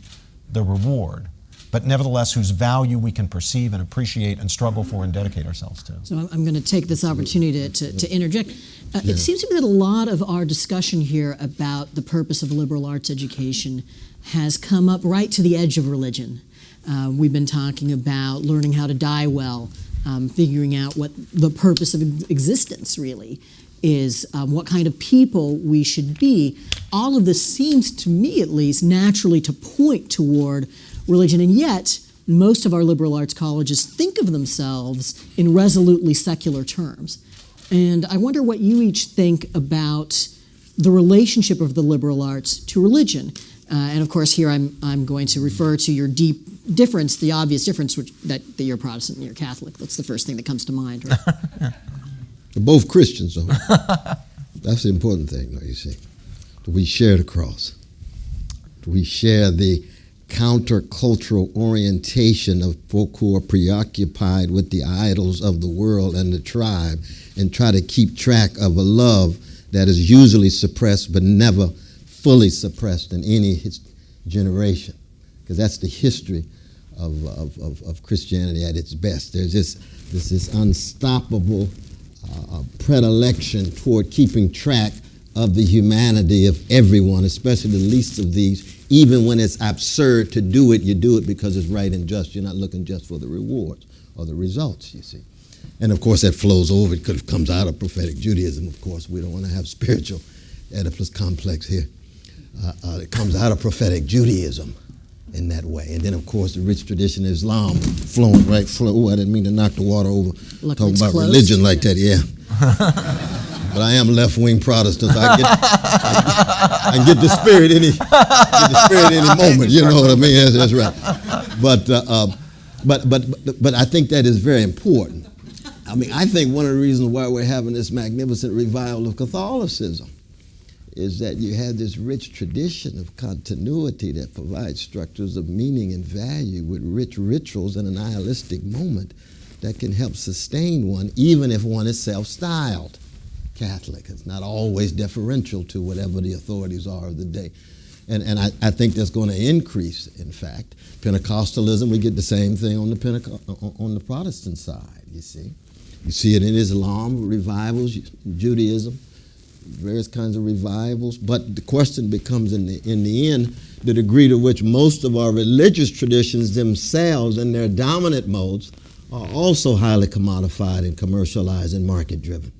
the reward, but nevertheless whose value we can perceive and appreciate and struggle for and dedicate ourselves to. So I'm going to take this opportunity to interject. It seems to me that a lot of our discussion here about the purpose of liberal arts education has come up right to the edge of religion. We've been talking about learning how to die well, figuring out what the purpose of existence really is, what kind of people we should be. All of this seems, to me at least, naturally to point toward religion, and yet most of our liberal arts colleges think of themselves in resolutely secular terms. And I wonder what you each think about the relationship of the liberal arts to religion. And of course, here I'm going to refer to your deep difference, the obvious difference, that you're Protestant and you're Catholic. That's the first thing that comes to mind. Right? We're both Christians, though. That's the important thing, though, you see. Do we share the cross? Do we share the countercultural orientation of folk who are preoccupied with the idols of the world and the tribe and try to keep track of a love that is usually suppressed but never fully suppressed in any generation? Because that's the history of Christianity at its best. There's this unstoppable predilection toward keeping track of the humanity of everyone, especially the least of these. Even when it's absurd to do it, you do it because it's right and just. You're not looking just for the rewards or the results, you see. And of course that flows over. It comes out of prophetic Judaism, of course. We don't want to have spiritual Oedipus complex here. It comes out of prophetic Judaism in that way. And then, of course, the rich tradition of Islam flowing right flow. I didn't mean to knock the water over talking about close. Religion like that, yeah. But I am left-wing Protestant. I get the spirit any moment. You know what I mean? That's right. But I think that is very important. I mean, I think one of the reasons why we're having this magnificent revival of Catholicism is that you have this rich tradition of continuity that provides structures of meaning and value with rich rituals in a nihilistic moment that can help sustain one, even if one is self-styled Catholic. It's not always deferential to whatever the authorities are of the day. And I think that's going to increase, in fact. Pentecostalism, we get the same thing on the Protestant side, you see. You see it in Islam, revivals, Judaism, various kinds of revivals. But the question becomes, in the end, the degree to which most of our religious traditions themselves and their dominant modes are also highly commodified and commercialized and market-driven.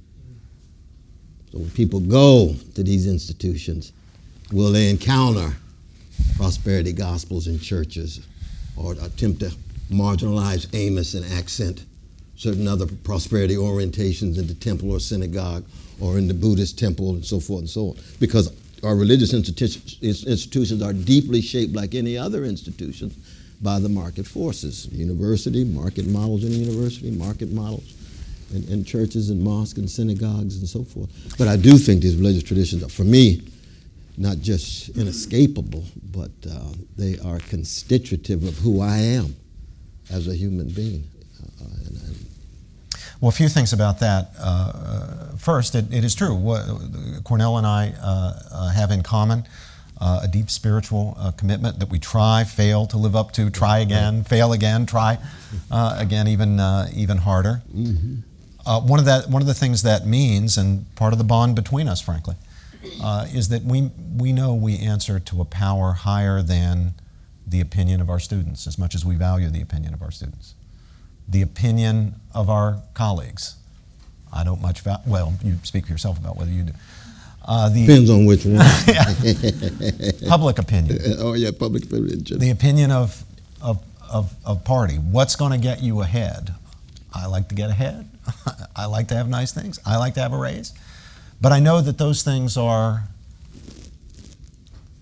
So when people go to these institutions, will they encounter prosperity gospels in churches or attempt to marginalize Amos and accent certain other prosperity orientations in the temple or synagogue or in the Buddhist temple and so forth and so on. Because our religious institutions are deeply shaped, like any other institutions, by the market forces. University, market models in a university, market models in churches and mosques and synagogues and so forth. But I do think these religious traditions are, for me, not just inescapable, but they are constitutive of who I am as a human being. Well, a few things about that. First, it is true. What Cornel and I have in common, a deep spiritual commitment that we try, fail to live up to, try again, fail again, try again, even harder. Mm-hmm. One of the things that means, and part of the bond between us, frankly, is that we know we answer to a power higher than the opinion of our students, as much as we value the opinion of our students. The opinion of our colleagues. I don't much value, well, you speak for yourself about whether you do. Depends on which one. Public opinion. Oh yeah, public opinion. The opinion of party. What's going to get you ahead? I like to get ahead. I like to have nice things. I like to have a raise. But I know that those things are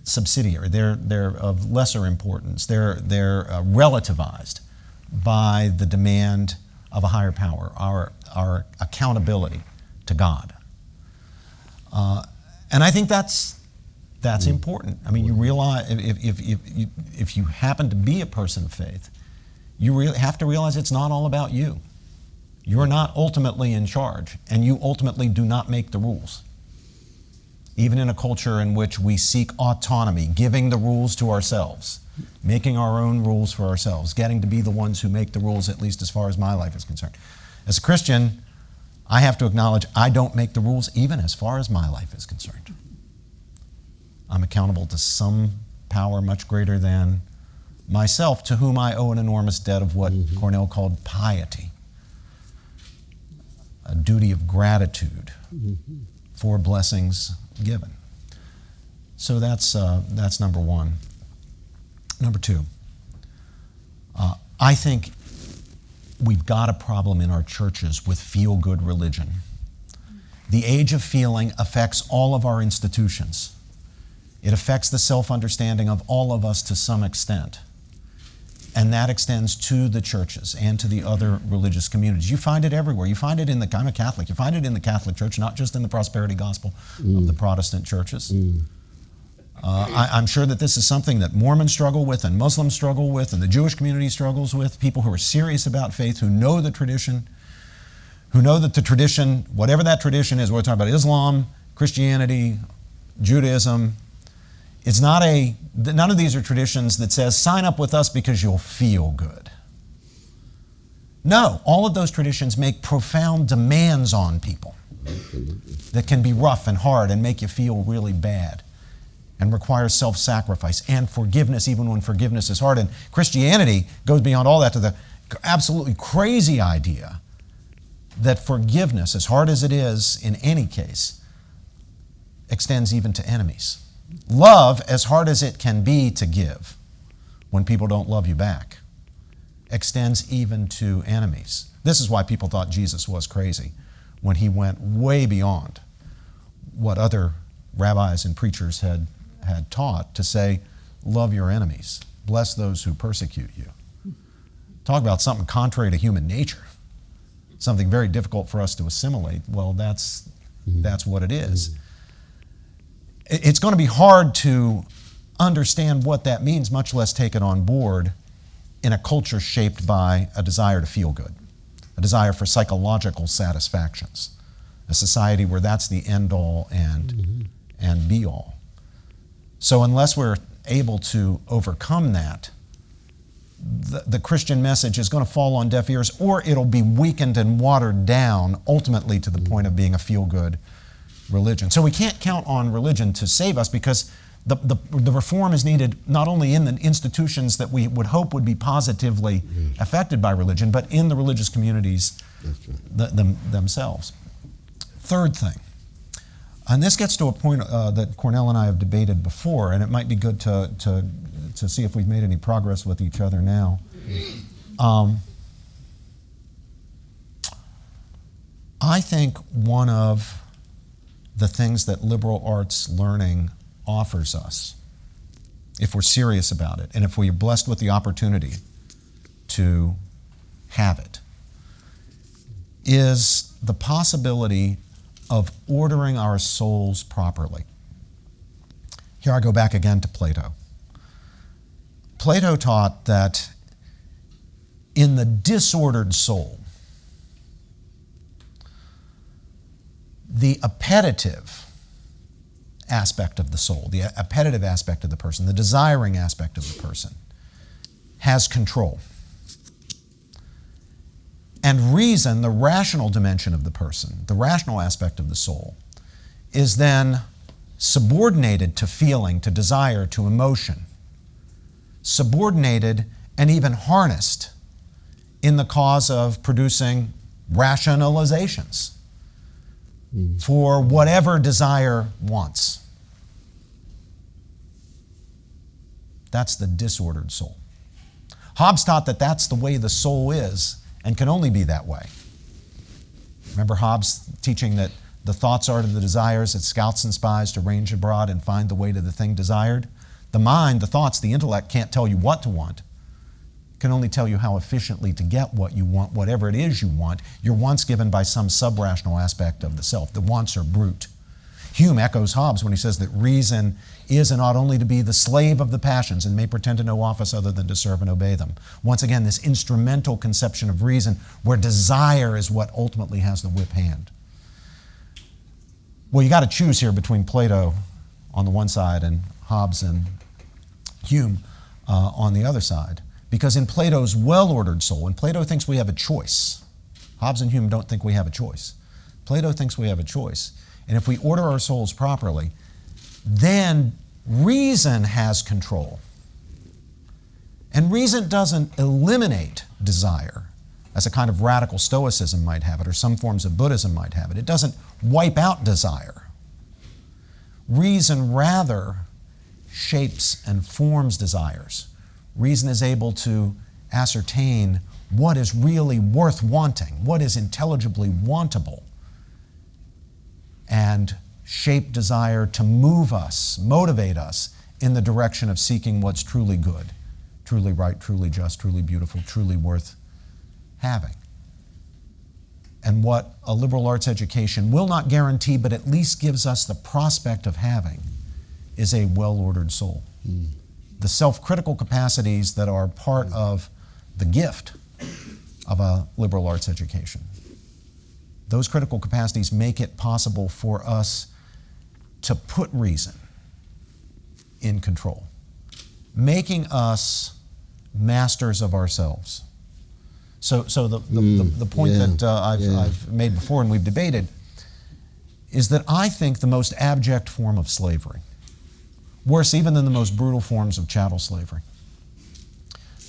subsidiary. They're of lesser importance. They're relativized by the demand of a higher power, our accountability to God. And I think that's important. I mean, you realize if you happen to be a person of faith, you have to realize it's not all about you. You're not ultimately in charge, and you ultimately do not make the rules. Even in a culture in which we seek autonomy, giving the rules to ourselves, making our own rules for ourselves, getting to be the ones who make the rules, at least as far as my life is concerned. As a Christian, I have to acknowledge I don't make the rules even as far as my life is concerned. I'm accountable to some power much greater than myself, to whom I owe an enormous debt of what Cornel called piety, a duty of gratitude for blessings given. So that's number one. Number two, I think we've got a problem in our churches with feel-good religion. The age of feeling affects all of our institutions. It affects the self-understanding of all of us to some extent. And that extends to the churches and to the other religious communities. You find it everywhere. You find it I'm a Catholic. You find it in the Catholic Church, not just in the prosperity gospel of the Protestant churches. I'm sure that this is something that Mormons struggle with and Muslims struggle with and the Jewish community struggles with, people who are serious about faith, who know the tradition, who know that the tradition, whatever that tradition is, we're talking about Islam, Christianity, Judaism, none of these are traditions that says, sign up with us because you'll feel good. No, all of those traditions make profound demands on people that can be rough and hard and make you feel really bad, and require self-sacrifice and forgiveness even when forgiveness is hard. And Christianity goes beyond all that to the absolutely crazy idea that forgiveness, as hard as it is in any case, extends even to enemies. Love, as hard as it can be to give when people don't love you back, extends even to enemies. This is why people thought Jesus was crazy, when he went way beyond what other rabbis and preachers had taught, to say, love your enemies, bless those who persecute you. Talk about something contrary to human nature, something very difficult for us to assimilate. Well, that's what it is. It's going to be hard to understand what that means, much less take it on board in a culture shaped by a desire to feel good, a desire for psychological satisfactions, a society where that's the end-all and be-all. So unless we're able to overcome that, the Christian message is going to fall on deaf ears, or it'll be weakened and watered down, ultimately to the point of being a feel-good religion. So we can't count on religion to save us, because the reform is needed not only in the institutions that we would hope would be positively affected by religion, but in the religious communities themselves. Third thing, and this gets to a point that Cornel and I have debated before, and it might be good to see if we've made any progress with each other now. I think one of the things that liberal arts learning offers us, if we're serious about it, and if we're blessed with the opportunity to have it, is the possibility of ordering our souls properly. Here I go back again to Plato. Plato taught that in the disordered soul, the appetitive aspect of the soul, the appetitive aspect of the person, the desiring aspect of the person, has control. And reason, the rational dimension of the person, the rational aspect of the soul, is then subordinated to feeling, to desire, to emotion, subordinated and even harnessed in the cause of producing rationalizations for whatever desire wants. That's the disordered soul. Hobbes taught that that's the way the soul is and can only be that way. Remember Hobbes teaching that the thoughts are to the desires that scouts and spies to range abroad and find the way to the thing desired? The mind, the thoughts, the intellect can't tell you what to want. It can only tell you how efficiently to get what you want, whatever it is you want. Your wants given by some sub-rational aspect of the self. The wants are brute. Hume echoes Hobbes when he says that reason is and ought only to be the slave of the passions and may pretend to no office other than to serve and obey them. Once again, this instrumental conception of reason where desire is what ultimately has the whip hand. Well, you got to choose here between Plato on the one side and Hobbes and Hume on the other side. Because in Plato's well-ordered soul, and Plato thinks we have a choice. Hobbes and Hume don't think we have a choice. Plato thinks we have a choice. And if we order our souls properly, then reason has control. And reason doesn't eliminate desire, as a kind of radical Stoicism might have it, or some forms of Buddhism might have it. It doesn't wipe out desire. Reason rather shapes and forms desires. Reason is able to ascertain what is really worth wanting, what is intelligibly wantable, and shape desire to move us, motivate us in the direction of seeking what's truly good, truly right, truly just, truly beautiful, truly worth having. And what a liberal arts education will not guarantee, but at least gives us the prospect of having, is a well-ordered soul. The self-critical capacities that are part of the gift of a liberal arts education. Those critical capacities make it possible for us to put reason in control, making us masters of ourselves. So the point that I've made before and we've debated is that I think the most abject form of slavery, worse even than the most brutal forms of chattel slavery,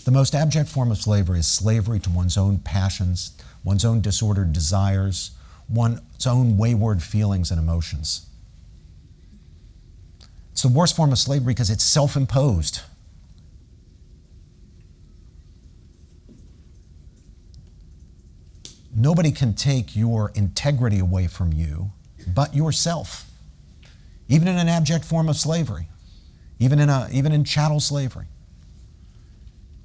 the most abject form of slavery is slavery to one's own passions, one's own disordered desires, one's own wayward feelings and emotions. It's the worst form of slavery because it's self-imposed. Nobody can take your integrity away from you but yourself, even in an abject form of slavery, even in chattel slavery.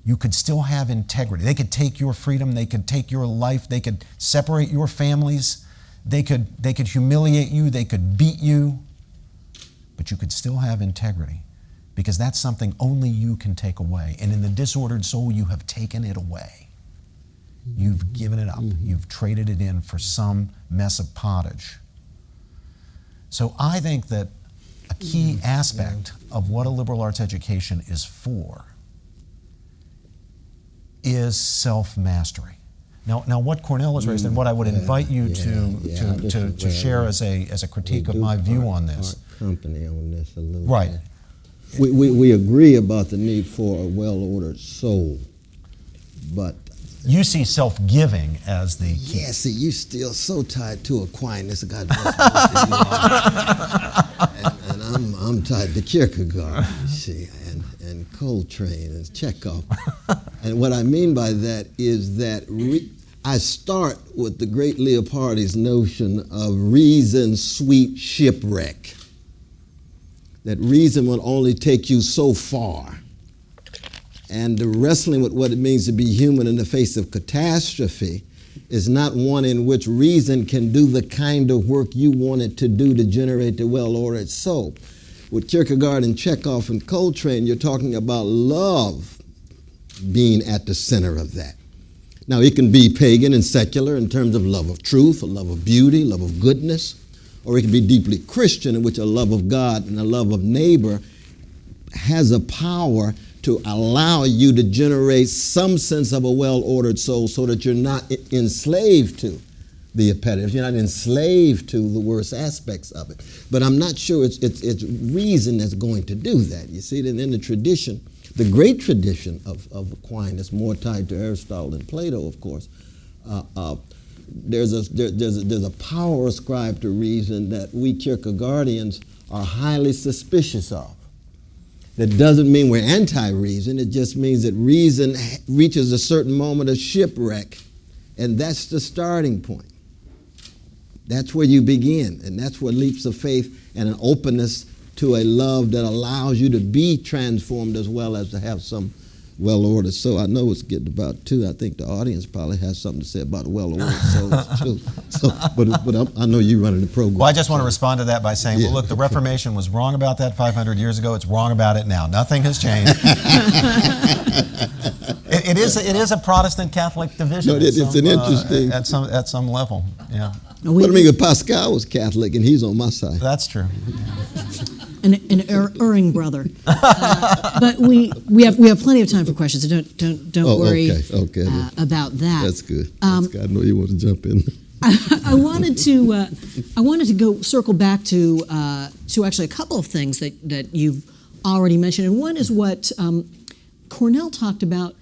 You could still have integrity. They could take your freedom, they could take your life, they could separate your families, they could humiliate you, they could beat you, but you could still have integrity because that's something only you can take away. And in the disordered soul, you have taken it away. You've given it up. You've traded it in for some mess of pottage. So I think that a key aspect of what a liberal arts education is for is self-mastery. Now, what Cornel has raised, and what I would invite you to share as a critique of my view on this. Company on this a little right. bit. We agree about the need for a well-ordered soul, but you see self-giving as the key. Yeah, see, you still so tied to Aquinas, God bless you. And I'm tied to Kierkegaard, you see, and Coltrane and Chekhov. And what I mean by that is that I start with the great Leopardi's notion of reason's sweet shipwreck. That reason will only take you so far. And the wrestling with what it means to be human in the face of catastrophe is not one in which reason can do the kind of work you want it to do to generate the well-ordered soul. With Kierkegaard and Chekhov and Coltrane, you're talking about love being at the center of that. Now, it can be pagan and secular in terms of love of truth, a love of beauty, love of goodness, or it can be deeply Christian in which a love of God and a love of neighbor has a power to allow you to generate some sense of a well-ordered soul so that you're not enslaved to the appetitive. You're not enslaved to the worst aspects of it. But I'm not sure it's reason that's going to do that. You see, that in the tradition, the great tradition of Aquinas, more tied to Aristotle and Plato, of course, there's a power ascribed to reason that we Kierkegaardians are highly suspicious of. That doesn't mean we're anti-reason. It just means that reason reaches a certain moment of shipwreck, and that's the starting point. That's where you begin, and that's where leaps of faith and an openness to a love that allows you to be transformed as well as to have some well-ordered soul. I know it's getting about 2. I think the audience probably has something to say about well-ordered souls too. But I know you're running the program. Well, I just want to respond to that by saying, well, look, the Reformation was wrong about that 500 years ago. It's wrong about it now. Nothing has changed. It is a Protestant Catholic division. No, it's an interesting at some level. Yeah. But I mean, Pascal was Catholic, and he's on my side. That's true. An erring brother. But we have plenty of time for questions, so don't worry about that. That's good. I know you want to jump in. I wanted to go circle back to actually a couple of things that you've already mentioned, and one is what Cornel talked about.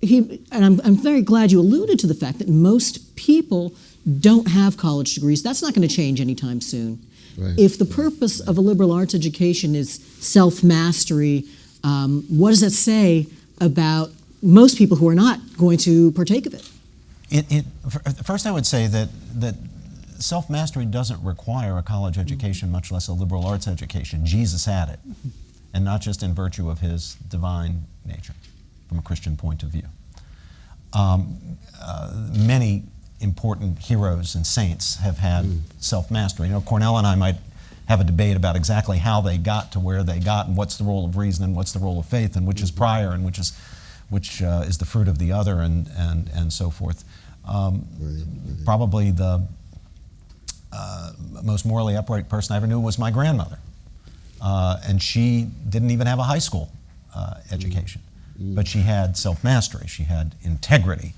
I'm very glad you alluded to the fact that most people don't have college degrees. That's not going to change anytime soon. Right. If the purpose of a liberal arts education is self-mastery, what does that say about most people who are not going to partake of it? First, I would say that self-mastery doesn't require a college education, much less a liberal arts education. Jesus had it, and not just in virtue of his divine nature, from a Christian point of view. Many important heroes and saints have had self-mastery. You know, Cornel and I might have a debate about exactly how they got to where they got, and what's the role of reason and what's the role of faith, and which is prior and which is the fruit of the other, and so forth. Probably the most morally upright person I ever knew was my grandmother, and she didn't even have a high school education, but she had self-mastery, she had integrity.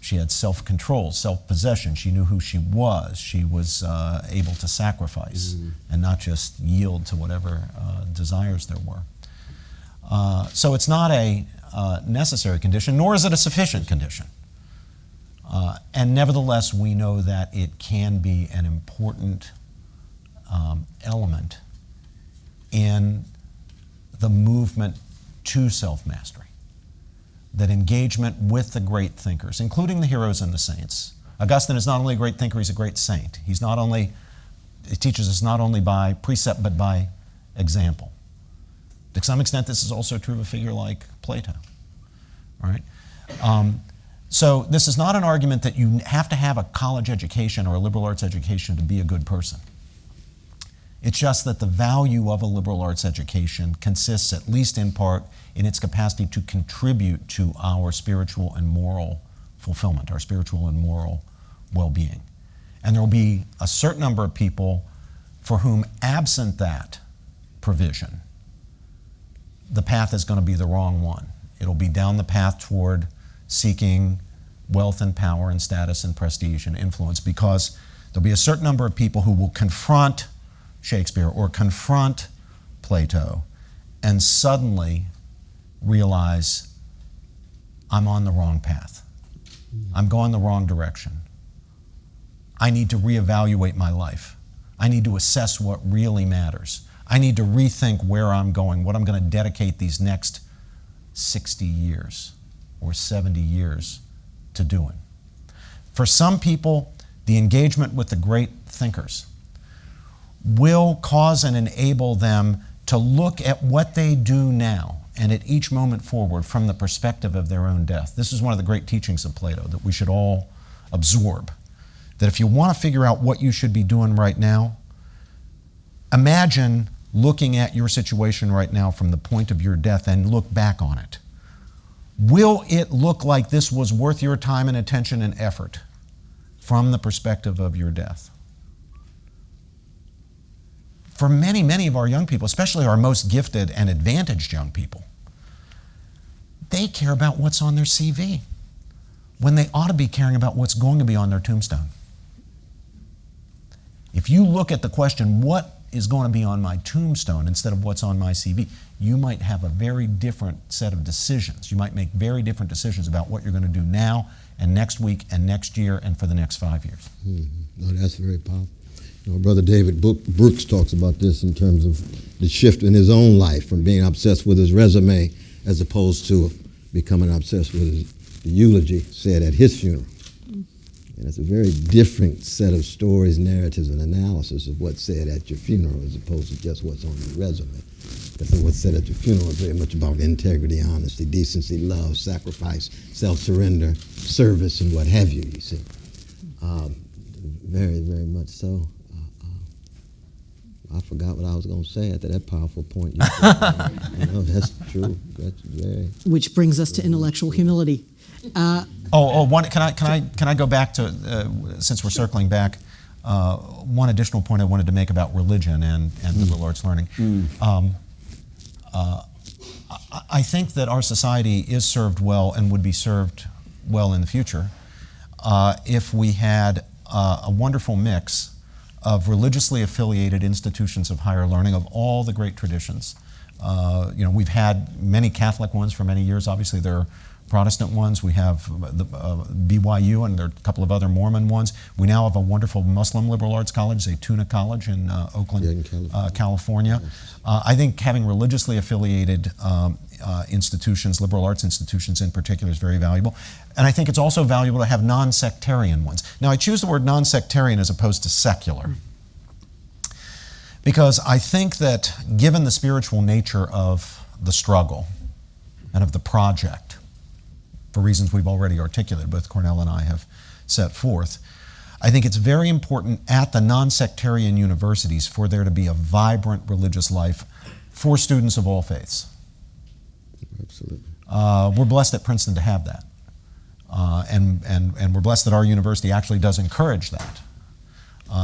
She had self-control, self-possession. She knew who she was. She was able to sacrifice and not just yield to whatever desires there were. So it's not a necessary condition, nor is it a sufficient condition. And nevertheless, we know that it can be an important element in the movement to self-mastery. That engagement with the great thinkers, including the heroes and the saints. Augustine is not only a great thinker, he's a great saint. He teaches us not only by precept, but by example. To some extent, this is also true of a figure like Plato. All right? So this is not an argument that you have to have a college education or a liberal arts education to be a good person. It's just that the value of a liberal arts education consists, at least in part, in its capacity to contribute to our spiritual and moral fulfillment, our spiritual and moral well-being. And there will be a certain number of people for whom, absent that provision, the path is going to be the wrong one. It'll be down the path toward seeking wealth and power and status and prestige and influence, because there'll be a certain number of people who will confront Shakespeare or confront Plato and suddenly realize, I'm on the wrong path. I'm going the wrong direction. I need to reevaluate my life. I need to assess what really matters. I need to rethink where I'm going, what I'm going to dedicate these next 60 years or 70 years to doing. For some people, the engagement with the great thinkers will cause and enable them to look at what they do now and at each moment forward from the perspective of their own death. This is one of the great teachings of Plato that we should all absorb. That if you want to figure out what you should be doing right now, imagine looking at your situation right now from the point of your death and look back on it. Will it look like this was worth your time and attention and effort from the perspective of your death? For many, many of our young people, especially our most gifted and advantaged young people, they care about what's on their CV when they ought to be caring about what's going to be on their tombstone. If you look at the question, what is going to be on my tombstone instead of what's on my CV, you might have a very different set of decisions. You might make very different decisions about what you're going to do now and next week and next year and for the next 5 years. No, that's very powerful. You know, Brother David Brooks talks about this in terms of the shift in his own life from being obsessed with his resume as opposed to becoming obsessed with the eulogy said at his funeral. And it's a very different set of stories, narratives, and analysis of what's said at your funeral as opposed to just what's on your resume. Because what's said at your funeral is very much about integrity, honesty, decency, love, sacrifice, self-surrender, service, and what have you, you see. Very, very much so. I forgot what I was going to say after that powerful point. You that's true. That's very. Which brings us to intellectual humility. Can I go back to, since we're circling back, one additional point I wanted to make about religion and liberal arts learning. I think that our society is served well and would be served well in the future if we had a wonderful mix of religiously affiliated institutions of higher learning of all the great traditions. We've had many Catholic ones for many years. Obviously, there are Protestant ones. We have the BYU, and there are a couple of other Mormon ones. We now have a wonderful Muslim liberal arts college, Zaytuna College in Oakland, California. I think having religiously affiliated institutions, liberal arts institutions in particular, is very valuable. And I think it's also valuable to have non-sectarian ones. Now, I choose the word non-sectarian as opposed to secular, because I think that given the spiritual nature of the struggle and of the project, for reasons we've already articulated, both Cornel and I have set forth, I think it's very important at the non-sectarian universities for there to be a vibrant religious life for students of all faiths. Absolutely. We're blessed at Princeton to have that. And we're blessed that our university actually does encourage that.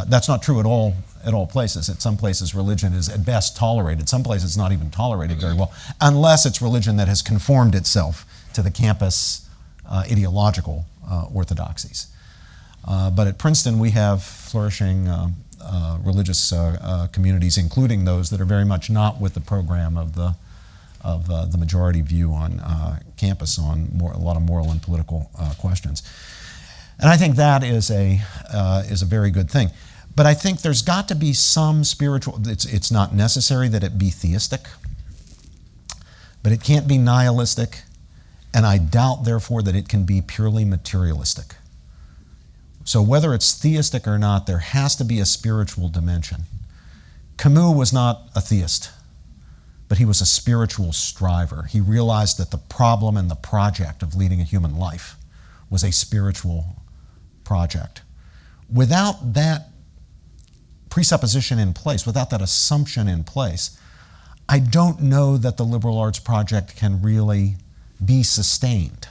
That's not true at all places. At some places, religion is at best tolerated. Some places, it's not even tolerated very well, unless it's religion that has conformed itself to the campus ideological orthodoxies. But at Princeton, we have flourishing religious communities, including those that are very much not with the program of the majority view on campus on a lot of moral and political questions. And I think that is a very good thing. But I think there's got to be some spiritual, it's not necessary that it be theistic, but it can't be nihilistic, and I doubt, therefore, that it can be purely materialistic. So whether it's theistic or not, there has to be a spiritual dimension. Camus was not a theist, but he was a spiritual striver. He realized that the problem and the project of leading a human life was a spiritual project. Without that presupposition in place, without that assumption in place, I don't know that the liberal arts project can really be sustained.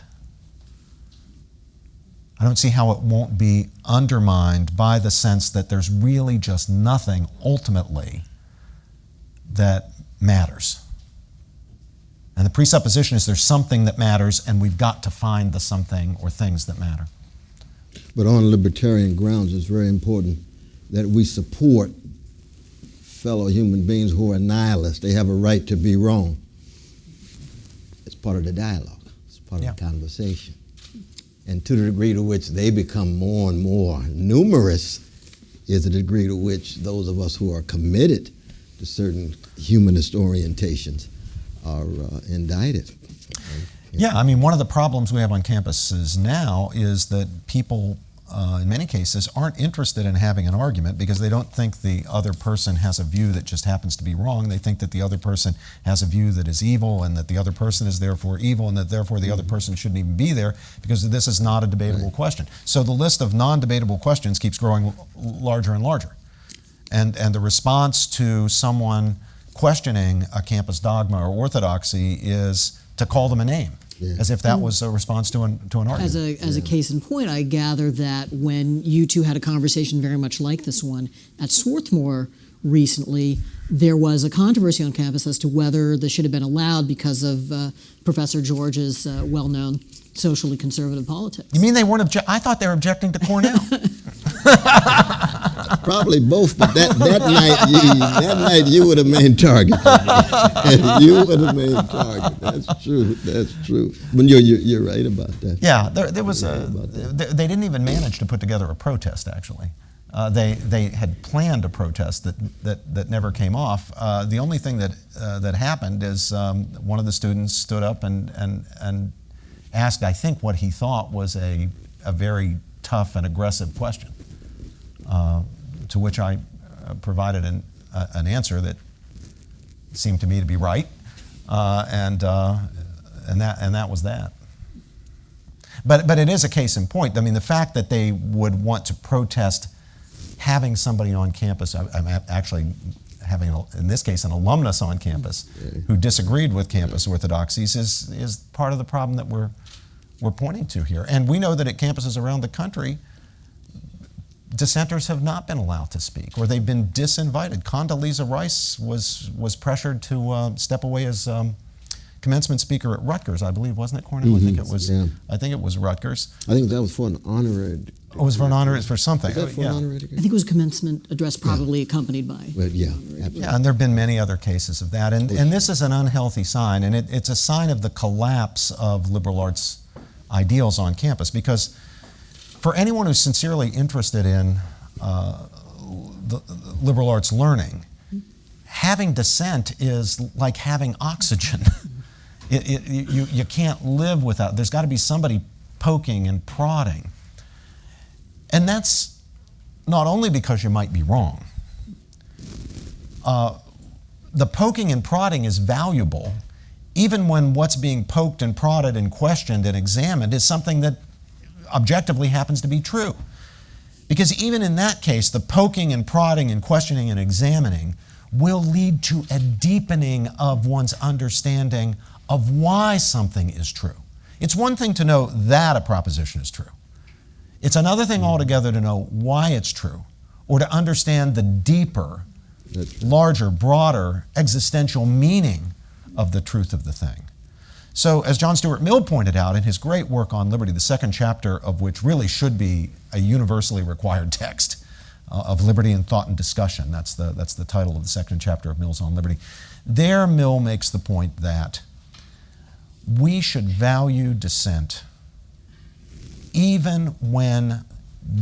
I don't see how it won't be undermined by the sense that there's really just nothing ultimately that matters. And the presupposition is there's something that matters, and we've got to find the something or things that matter. But on libertarian grounds, it's very important that we support fellow human beings who are nihilists. They have a right to be wrong. It's part of the dialogue. It's part of the conversation. And to the degree to which they become more and more numerous is the degree to which those of us who are committed to certain humanist orientations are indicted. Yeah, I mean, one of the problems we have on campuses now is that people in many cases, aren't interested in having an argument because they don't think the other person has a view that just happens to be wrong. They think that the other person has a view that is evil and that the other person is therefore evil and that therefore the other person shouldn't even be there because this is not a debatable question. So the list of non-debatable questions keeps growing larger and larger. And the response to someone questioning a campus dogma or orthodoxy is to call them a name. Yeah. As if that was a response to an argument. As a case in point, I gather that when you two had a conversation very much like this one at Swarthmore recently, there was a controversy on campus as to whether this should have been allowed because of Professor George's well-known socially conservative politics. You mean they weren't I thought they were objecting to Cornel. Probably both, but that night you were the main target. You were the main target. That's true. That's true. But you're right about that. Yeah, there was they didn't even manage to put together a protest. Actually, they had planned a protest that never came off. The only thing that happened is one of the students stood up and asked, I think, what he thought was a very tough and aggressive question. To which I provided an answer that seemed to me to be right, and that was that. But it is a case in point. I mean, the fact that they would want to protest having somebody on campus, I'm actually having, in this case, an alumnus on campus who disagreed with campus orthodoxies is part of the problem that we're pointing to here. And we know that at campuses around the country, dissenters have not been allowed to speak, or they've been disinvited. Condoleezza Rice was pressured to step away as commencement speaker at Rutgers, I believe, wasn't it, Cornel? Mm-hmm. I think it was Rutgers. I think that was for an honorary. It was for an honor, for something. Was that for an honorary degree? I think it was a commencement address, probably accompanied by. Well, yeah, absolutely. Yeah, and there have been many other cases of that, and this is an unhealthy sign, and it's a sign of the collapse of liberal arts ideals on campus, because for anyone who's sincerely interested in the liberal arts learning, having dissent is like having oxygen. You can't live without. There's got to be somebody poking and prodding. And that's not only because you might be wrong. The poking and prodding is valuable even when what's being poked and prodded and questioned and examined is something that objectively happens to be true. Because even in that case, the poking and prodding and questioning and examining will lead to a deepening of one's understanding of why something is true. It's one thing to know that a proposition is true. It's another thing altogether to know why it's true, or to understand the deeper, larger, broader existential meaning of the truth of the thing. So, as John Stuart Mill pointed out in his great work on liberty, the second chapter of which really should be a universally required text of Liberty in Thought and Discussion, that's the title of the second chapter of Mill's On Liberty, there Mill makes the point that we should value dissent even when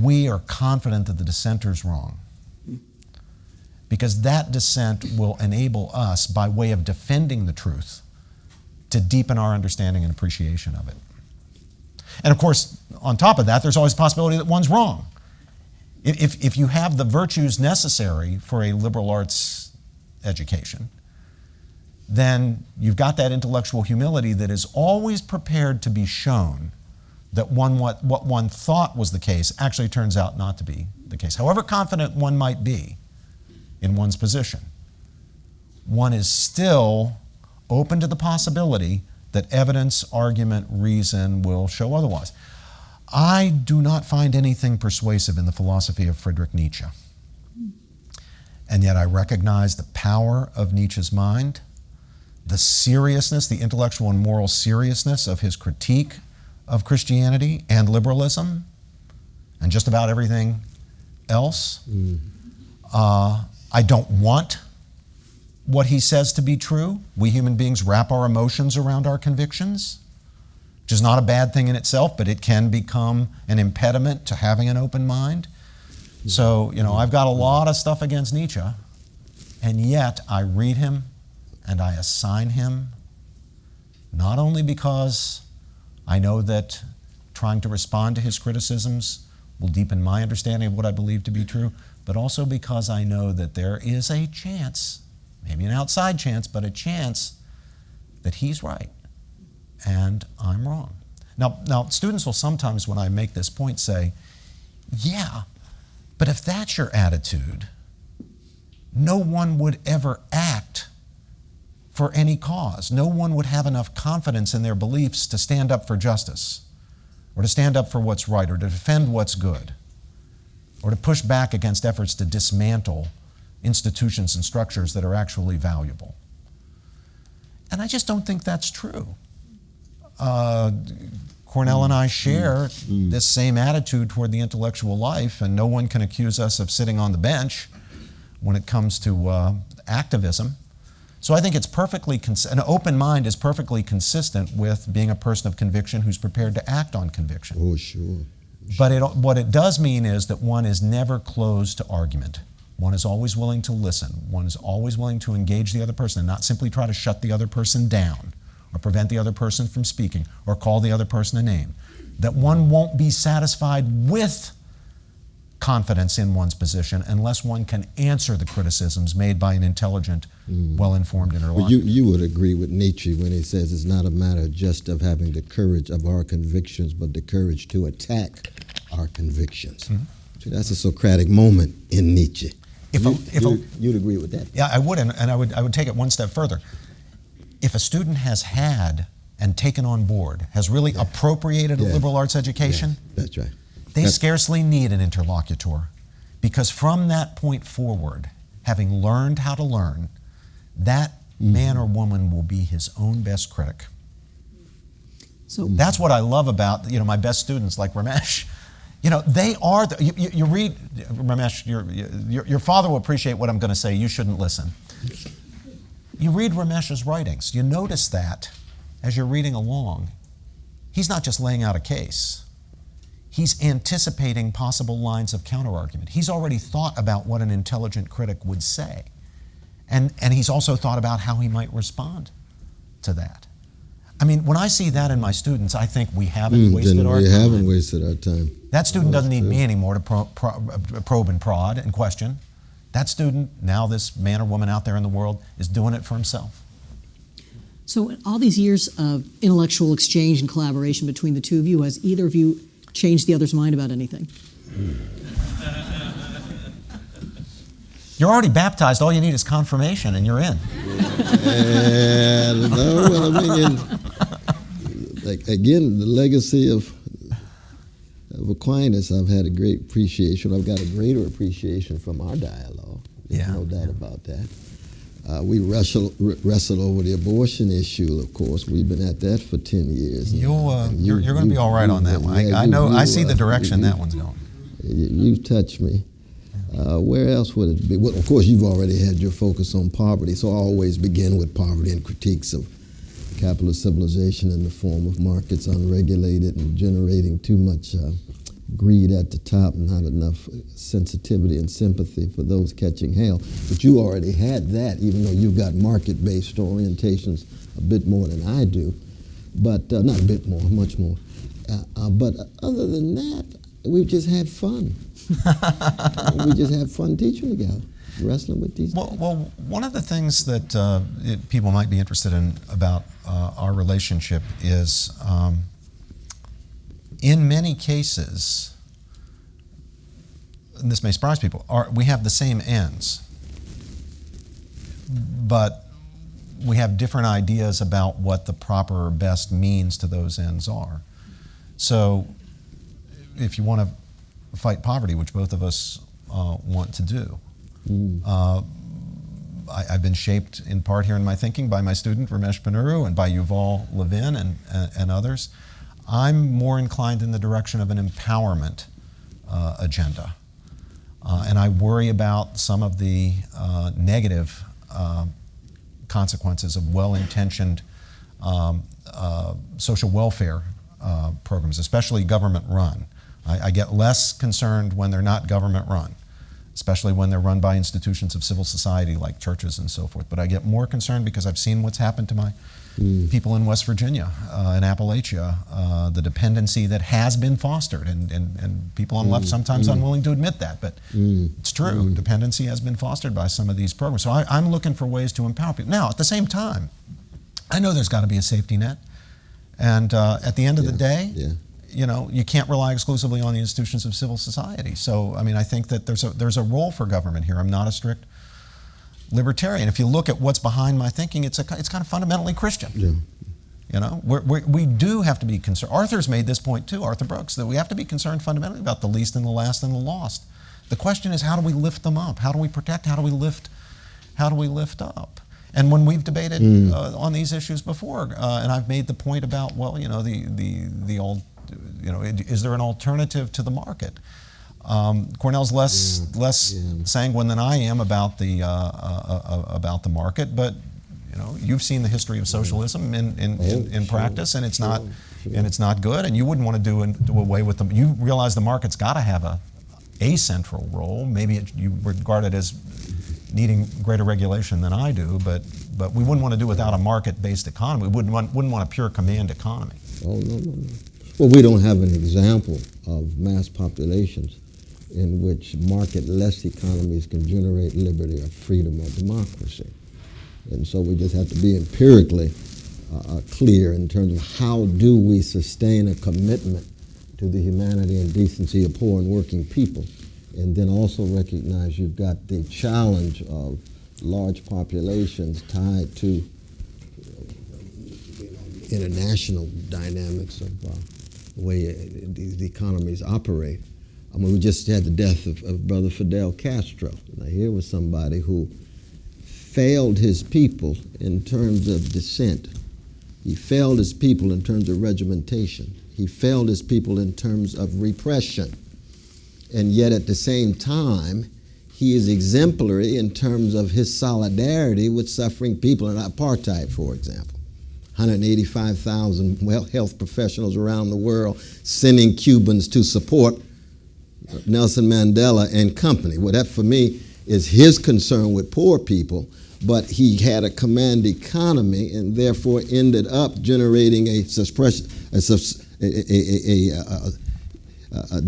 we are confident that the dissenter's wrong, because that dissent will enable us, by way of defending the truth, to deepen our understanding and appreciation of it. And of course, on top of that, there's always the possibility that one's wrong. If you have the virtues necessary for a liberal arts education, then you've got that intellectual humility that is always prepared to be shown that what one thought was the case actually turns out not to be the case. However confident one might be in one's position, one is still open to the possibility that evidence, argument, reason will show otherwise. I do not find anything persuasive in the philosophy of Friedrich Nietzsche. And yet I recognize the power of Nietzsche's mind, the seriousness, the intellectual and moral seriousness of his critique of Christianity and liberalism and just about everything else. I don't want what he says to be true. We human beings wrap our emotions around our convictions, which is not a bad thing in itself, but it can become an impediment to having an open mind. So, I've got a lot of stuff against Nietzsche, and yet I read him and I assign him, not only because I know that trying to respond to his criticisms will deepen my understanding of what I believe to be true, but also because I know that there is a chance, maybe an outside chance, but a chance that he's right and I'm wrong. Now, students will sometimes, when I make this point, say, yeah, but if that's your attitude, no one would ever act for any cause. No one would have enough confidence in their beliefs to stand up for justice, or to stand up for what's right, or to defend what's good, or to push back against efforts to dismantle institutions and structures that are actually valuable. And I just don't think that's true. Cornel and I share this same attitude toward the intellectual life, and no one can accuse us of sitting on the bench when it comes to activism. So I think it's an open mind is perfectly consistent with being a person of conviction who's prepared to act on conviction. Oh, sure. But what it does mean is that one is never closed to argument. One is always willing to listen. One is always willing to engage the other person and not simply try to shut the other person down or prevent the other person from speaking or call the other person a name. That one won't be satisfied with confidence in one's position unless one can answer the criticisms made by an intelligent, well-informed interlocutor. Well, you would agree with Nietzsche when he says it's not a matter just of having the courage of our convictions, but the courage to attack our convictions. So that's a Socratic moment in Nietzsche. You'd agree with that? Yeah, I would, and I would take it one step further. If a student has had and taken on board, has really appropriated a liberal arts education, that's right. They scarcely need an interlocutor, because from that point forward, having learned how to learn, that man or woman will be his own best critic. So that's what I love about my best students like Ramesh. They are. You read Ramesh. Your father will appreciate what I'm going to say. You shouldn't listen. You read Ramesh's writings. You notice that as you're reading along, he's not just laying out a case. He's anticipating possible lines of counterargument. He's already thought about what an intelligent critic would say. And he's also thought about how he might respond to that. I mean, when I see that in my students, I think we haven't wasted our time. We haven't wasted our time. That student doesn't need me anymore to probe and prod and question. That student, now this man or woman out there in the world, is doing it for himself. So in all these years of intellectual exchange and collaboration between the two of you, has either of you changed the other's mind about anything? You're already baptized. All you need is confirmation, and you're in. Again, the legacy of Aquinas, I've had a great appreciation. I've got a greater appreciation from our dialogue. There's no doubt about that. We wrestled over the abortion issue, of course. We've been at that for 10 years. You're going to be all right on that one. I know. I see the direction that one's going. You touched me. Where else would it be? Well, of course, you've already had your focus on poverty, so I always begin with poverty and critiques of capitalist civilization in the form of markets unregulated and generating too much greed at the top and not enough sensitivity and sympathy for those catching hell. But you already had that, even though you've got market-based orientations a bit more than I do. But not a bit more, much more. But other than that, we've just had fun. We just had fun teaching together, wrestling with these things. Well, one of the things that people might be interested in about our relationship is, in many cases, and this may surprise people, we have the same ends, but we have different ideas about what the proper or best means to those ends are. So if you want to fight poverty, which both of us want to do, I've been shaped in part here in my thinking by my student Ramesh Ponnuru and by Yuval Levin and others. I'm more inclined in the direction of an empowerment agenda. And I worry about some of the negative consequences of well-intentioned social welfare programs, especially government-run. I get less concerned when they're not government-run, especially when they're run by institutions of civil society like churches and so forth. But I get more concerned because I've seen what's happened to people in West Virginia, in Appalachia, the dependency that has been fostered, and people on the left sometimes unwilling to admit that, but it's true. Dependency has been fostered by some of these programs. So I'm looking for ways to empower people. Now, at the same time, I know there's got to be a safety net, and at the end of the day, you know, you can't rely exclusively on the institutions of civil society. So, I mean, I think that there's a role for government here. I'm not a strict libertarian. If you look at what's behind my thinking, it's kind of fundamentally Christian. Yeah. You know, we do have to be concerned. Arthur's made this point too, Arthur Brooks, that we have to be concerned fundamentally about the least and the last and the lost. The question is, how do we lift them up? How do we protect? How do we lift up? And when we've debated on these issues before, and I've made the point about, well, you know, the old, you know, is there an alternative to the market? Cornel's less sanguine than I am about the market, but you know, you've seen the history of socialism in practice, and it's not good. And you wouldn't want to do away with them. You realize the market's got to have a central role. Maybe you regard it as needing greater regulation than I do, but we wouldn't want to do without a market-based economy. We wouldn't want a pure command economy. Oh, no. Well, we don't have an example of mass populations in which market-less economies can generate liberty or freedom or democracy. And so we just have to be empirically clear in terms of how do we sustain a commitment to the humanity and decency of poor and working people, and then also recognize you've got the challenge of large populations tied to international dynamics of the way these economies operate. I mean, we just had the death of Brother Fidel Castro. Now, here was somebody who failed his people in terms of dissent. He failed his people in terms of regimentation. He failed his people in terms of repression. And yet, at the same time, he is exemplary in terms of his solidarity with suffering people in apartheid, for example. 185,000 health professionals around the world sending Cubans to support Nelson Mandela and company. Well, that for me is his concern with poor people, but he had a command economy and therefore ended up generating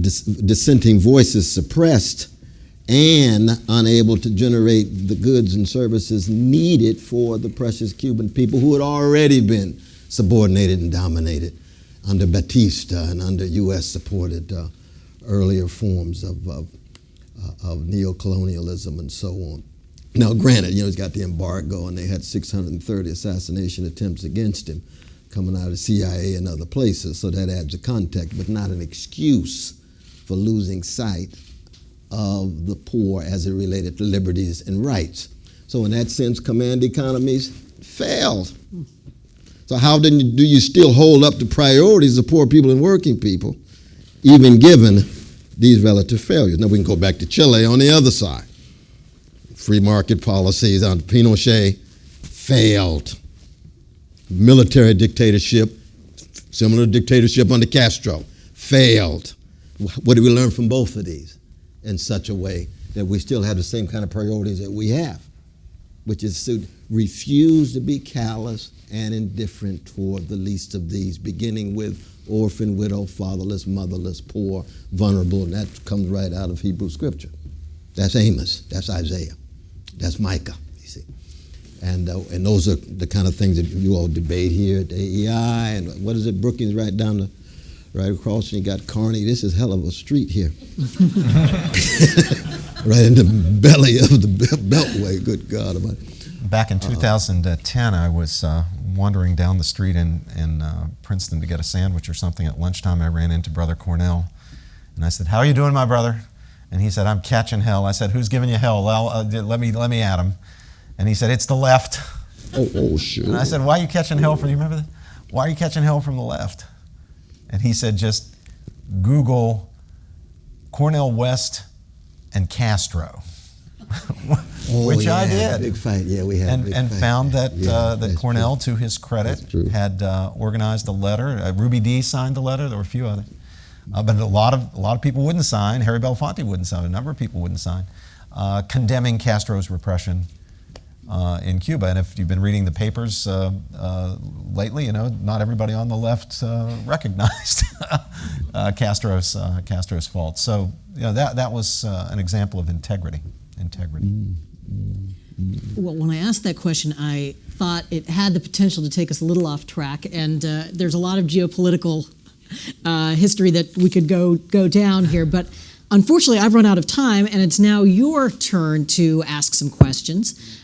dissenting voices suppressed and unable to generate the goods and services needed for the precious Cuban people who had already been subordinated and dominated under Batista and under U.S.-supported earlier forms of neocolonialism and so on. Now, granted, you know, he's got the embargo, and they had 630 assassination attempts against him coming out of the CIA and other places, so that adds a context, but not an excuse for losing sight of the poor as it related to liberties and rights. So in that sense, command economies failed. So how do you still hold up the priorities of poor people and working people, even given these relative failures? Now we can go back to Chile on the other side. Free market policies under Pinochet failed. Military dictatorship, similar to dictatorship under Castro, failed. What do we learn from both of these? In such a way that we still have the same kind of priorities that we have, which is to refuse to be callous and indifferent toward the least of these, beginning with orphan, widow, fatherless, motherless, poor, vulnerable, and that comes right out of Hebrew scripture. That's Amos, that's Isaiah, that's Micah, you see. And those are the kind of things that you all debate here at AEI, and what is it, Brookings right across, and you got Kearney. This is hell of a street here. Right in the belly of the Beltway, good God Almighty. Back in 2010, I was wandering down the street in Princeton to get a sandwich or something. At lunchtime, I ran into Brother Cornel, and I said, "How are you doing, my brother?" And he said, "I'm catching hell." I said, "Who's giving you hell?" Let me at him. And he said, "It's the left." Oh, sure. And I said, "Why are you catching hell from?" You remember that? "Why are you catching hell from the left?" And he said, "Just Google Cornel West and Castro," which I did. Big fight, yeah, we had. And found that that Cornel, to his credit, had organized a letter. Ruby Dee signed the letter. There were a few others, but a lot of people wouldn't sign. Harry Belafonte wouldn't sign. A number of people wouldn't sign, condemning Castro's repression in Cuba. And if you've been reading the papers lately, not everybody on the left recognized Castro's fault. So that was an example of integrity. Well, when I asked that question, I thought it had the potential to take us a little off track, and there's a lot of geopolitical history that we could go down here, but unfortunately I've run out of time, and it's now your turn to ask some questions.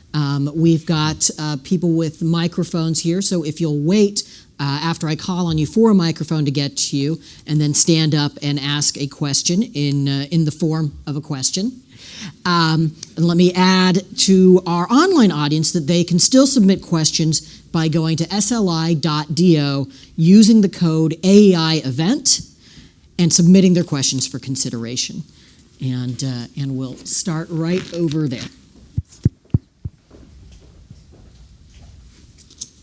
We've got people with microphones here, so if you'll wait after I call on you for a microphone to get to you, and then stand up and ask a question in the form of a question. And let me add to our online audience that they can still submit questions by going to sli.do using the code AEI event and submitting their questions for consideration. And we'll start right over there.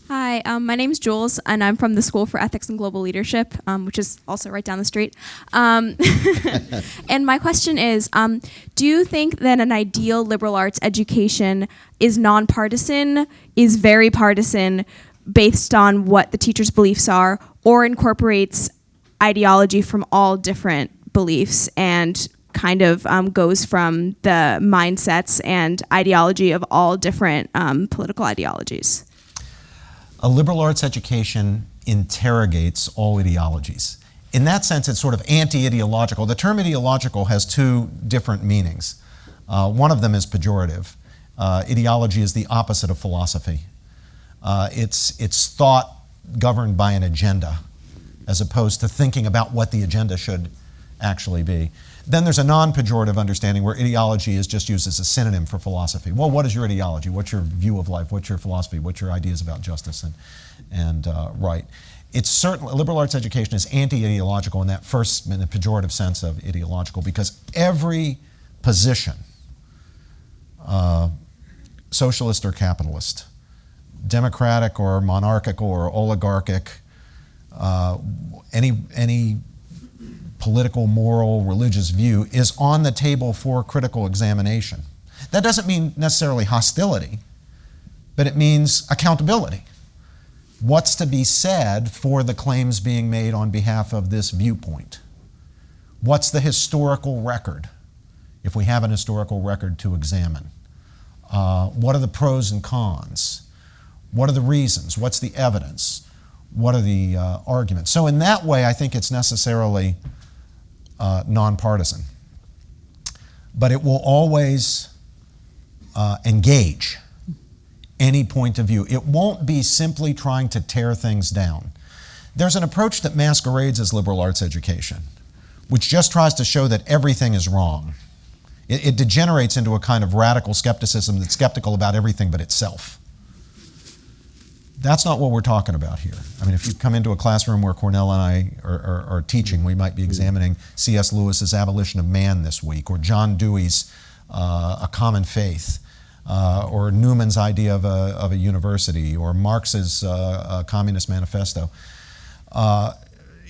Hi, my name's Jules, and I'm from the School for Ethics and Global Leadership, which is also right down the street. And my question is, do you think that an ideal liberal arts education is nonpartisan, is very partisan, based on what the teacher's beliefs are, or incorporates ideology from all different beliefs and kind of goes from the mindsets and ideology of all different political ideologies? A liberal arts education interrogates all ideologies. In that sense, it's sort of anti-ideological. The term ideological has two different meanings. One of them is pejorative. Ideology is the opposite of philosophy. It's thought governed by an agenda, as opposed to thinking about what the agenda should actually be. Then there's a non-pejorative understanding where ideology is just used as a synonym for philosophy. Well, what is your ideology? What's your view of life? What's your philosophy? What's your ideas about justice and right? It's certainly, liberal arts education is anti-ideological in that first, in the pejorative sense of ideological, because every position, socialist or capitalist, democratic or monarchical or oligarchic, any political, moral, religious view is on the table for critical examination. That doesn't mean necessarily hostility, but it means accountability. What's to be said for the claims being made on behalf of this viewpoint? What's the historical record, if we have an historical record to examine? What are the pros and cons? What are the reasons? What's the evidence? What are the arguments? So in that way, I think it's necessarily nonpartisan. But it will always engage any point of view. It won't be simply trying to tear things down. There's an approach that masquerades as liberal arts education, which just tries to show that everything is wrong. It degenerates into a kind of radical skepticism that's skeptical about everything but itself. That's not what we're talking about here. I mean, if you come into a classroom where Cornel and I are teaching, we might be examining C.S. Lewis's Abolition of Man this week, or John Dewey's A Common Faith, or Newman's idea of a university, or Marx's Communist Manifesto.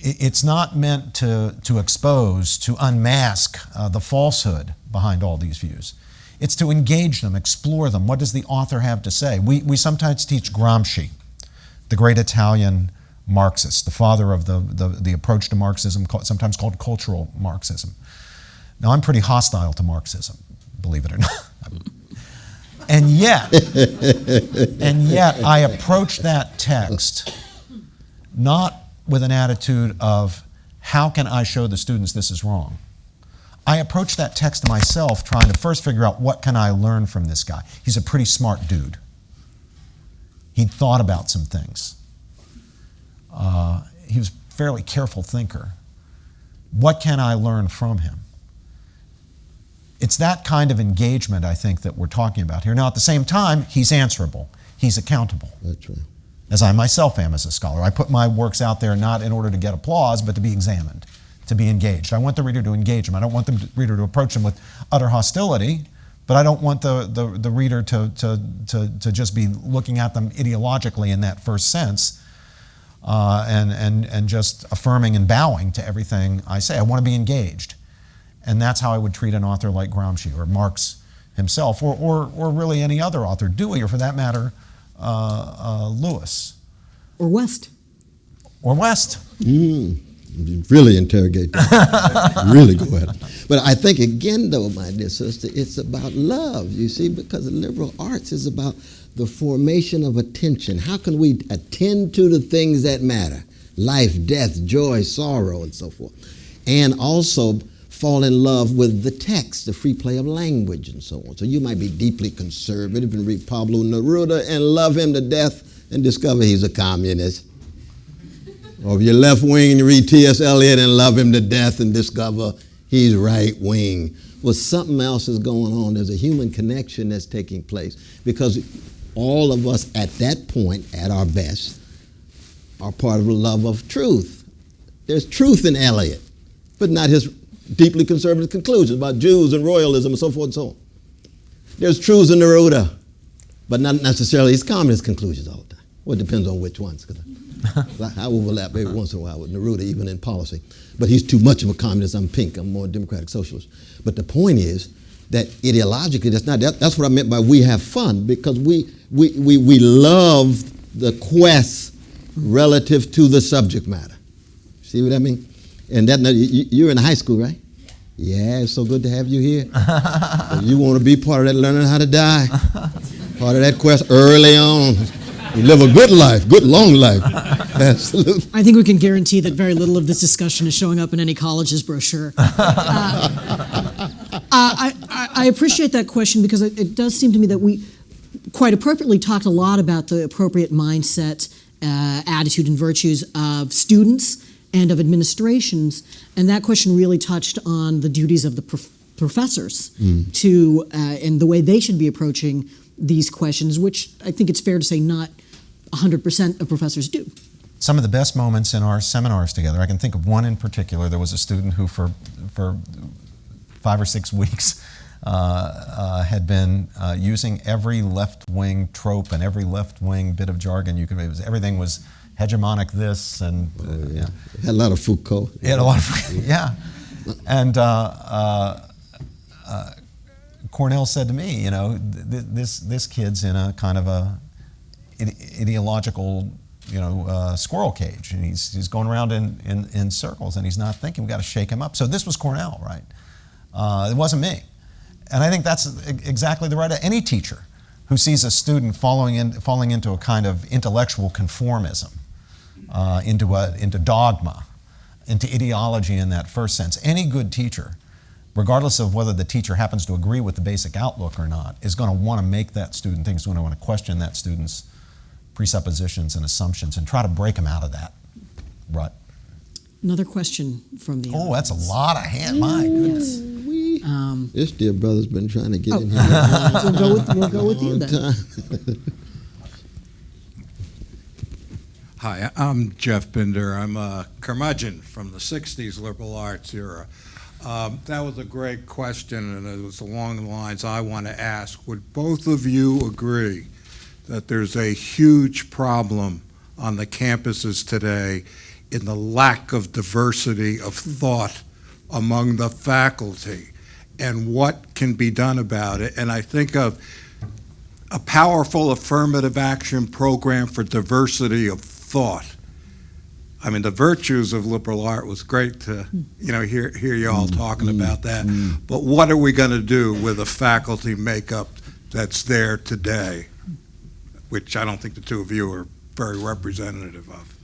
It's not meant to expose, to unmask the falsehood behind all these views. It's to engage them, explore them. What does the author have to say? We sometimes teach Gramsci, the great Italian Marxist, the father of the approach to Marxism, sometimes called cultural Marxism. Now, I'm pretty hostile to Marxism, believe it or not. And yet, I approach that text not with an attitude of, how can I show the students this is wrong? I approach that text myself trying to first figure out, what can I learn from this guy? He's a pretty smart dude. He'd thought about some things. He was a fairly careful thinker. What can I learn from him? It's that kind of engagement, I think, that we're talking about here. Now, at the same time, he's answerable. He's accountable. That's right. As I myself am as a scholar. I put my works out there not in order to get applause, but to be examined, to be engaged. I want the reader to engage them. I don't want the reader to approach them with utter hostility, but I don't want the reader to just be looking at them ideologically in that first sense, and just affirming and bowing to everything I say. I want to be engaged. And that's how I would treat an author like Gramsci or Marx himself, or really any other author, Dewey, or for that matter, Lewis. Or West. Or West. Really interrogate that. Really go at it. But I think, again, though, my dear sister, it's about love, you see, because the liberal arts is about the formation of attention. How can we attend to the things that matter? Life, death, joy, sorrow, and so forth. And also fall in love with the text, the free play of language, and so on. So you might be deeply conservative and read Pablo Neruda and love him to death and discover he's a communist. Or if you're left wing and you read T.S. Eliot and love him to death and discover he's right wing. Well, something else is going on. There's a human connection that's taking place because all of us at that point, at our best, are part of the love of truth. There's truth in Eliot, but not his deeply conservative conclusions about Jews and royalism and so forth and so on. There's truths in Neruda, but not necessarily his communist conclusions all the time. Well, it depends on which ones. I overlap every once in a while with Neruda, even in policy. But he's too much of a communist. I'm pink. I'm more democratic socialist. But the point is that ideologically, that's what I meant by we have fun, because we love the quest relative to the subject matter. See what I mean? And that you're in high school, right? Yeah, it's so good to have you here. You want to be part of that learning how to die, part of that quest early on. You live a good life, good long life. Absolutely. I think we can guarantee that very little of this discussion is showing up in any college's brochure. I appreciate that question because it does seem to me that we quite appropriately talked a lot about the appropriate mindset, attitude, and virtues of students and of administrations, and that question really touched on the duties of the professors to and the way they should be approaching these questions, which I think it's fair to say not 100% of professors do. Some of the best moments in our seminars together, I can think of one in particular. There was a student who for 5 or 6 weeks had been using every left-wing trope and every left-wing bit of jargon you could. Everything was hegemonic this and yeah. Had a lot of Foucault. He had a lot of yeah, and Cornel said to me, you know, this kid's in a kind of a ideological, you know, squirrel cage, and he's going around in circles, and he's not thinking. We got to shake him up. So this was Cornel, right? It wasn't me, and I think that's exactly the right. Any teacher who sees a student falling into a kind of intellectual conformism, into dogma, into ideology in that first sense, any good teacher, regardless of whether the teacher happens to agree with the basic outlook or not, is going to want to make that student think, is going to want to question that student's presuppositions and assumptions and try to break them out of that rut. Another question from the Oh, that's a audience. lot of hand. My goodness. This dear brother's been trying to get in here. We'll go with you then. Time. Hi, I'm Jeff Binder. I'm a curmudgeon from the 60s liberal arts era. That was a great question, and it was along the lines I want to ask. Would both of you agree that there's a huge problem on the campuses today in the lack of diversity of thought among the faculty, and what can be done about it? And I think of a powerful affirmative action program for diversity of thought. I mean, the virtues of liberal art was great to, you know, hear you all talking about that. But what are we going to do with a faculty makeup that's there today, which I don't think the two of you are very representative of?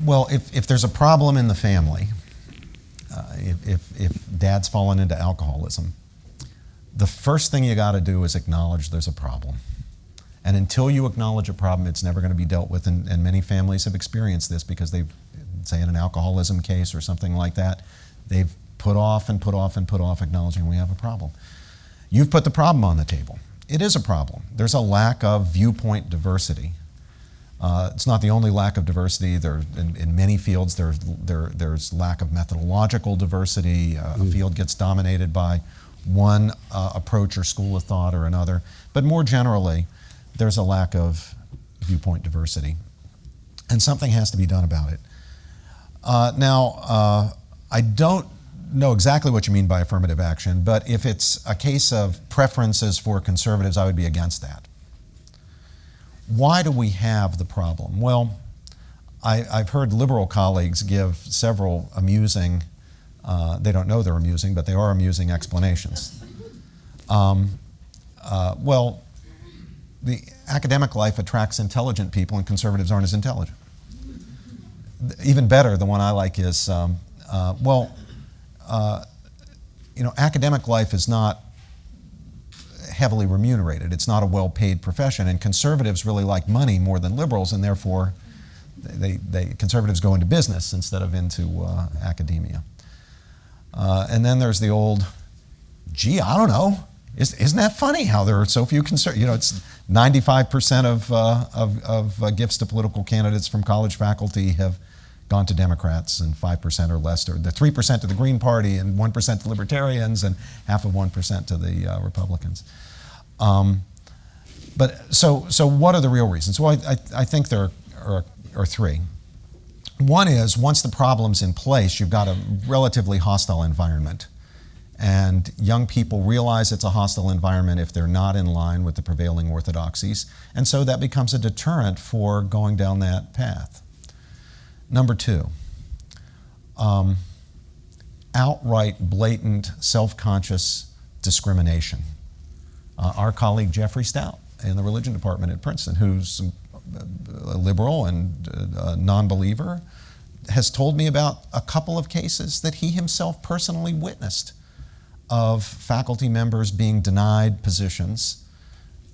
Well, if there's a problem in the family, if dad's fallen into alcoholism, the first thing you got to do is acknowledge there's a problem. And until you acknowledge a problem, it's never going to be dealt with. And many families have experienced this because they've, say in an alcoholism case or something like that, they've put off and put off and put off acknowledging we have a problem. You've put the problem on the table. It is a problem. There's a lack of viewpoint diversity. It's not the only lack of diversity. In many fields, there's lack of methodological diversity. A field gets dominated by one approach or school of thought or another. But more generally, there's a lack of viewpoint diversity. And something has to be done about it. Now, I don't know exactly what you mean by affirmative action, but if it's a case of preferences for conservatives, I would be against that. Why do we have the problem? Well, I've heard liberal colleagues give several amusing, they don't know they're amusing, but they are amusing explanations. Well, the academic life attracts intelligent people, and conservatives aren't as intelligent. Even better, the one I like is, academic life is not heavily remunerated. It's not a well-paid profession, and conservatives really like money more than liberals, and therefore conservatives go into business instead of into academia. And then there's the old, gee, I don't know. Isn't that funny how there are so few conservatives? It's 95% of gifts to political candidates from college faculty have gone to Democrats, and 5% or less, or the 3% to the Green Party, and 1% to Libertarians, and half of 1% to the Republicans. So what are the real reasons? Well, I think there are three. One is, once the problem's in place, you've got a relatively hostile environment. And young people realize it's a hostile environment if they're not in line with the prevailing orthodoxies. And so that becomes a deterrent for going down that path. Number two, outright, blatant, self-conscious discrimination. Our colleague Jeffrey Stout in the religion department at Princeton, who's a liberal and a non-believer, has told me about a couple of cases that he himself personally witnessed of faculty members being denied positions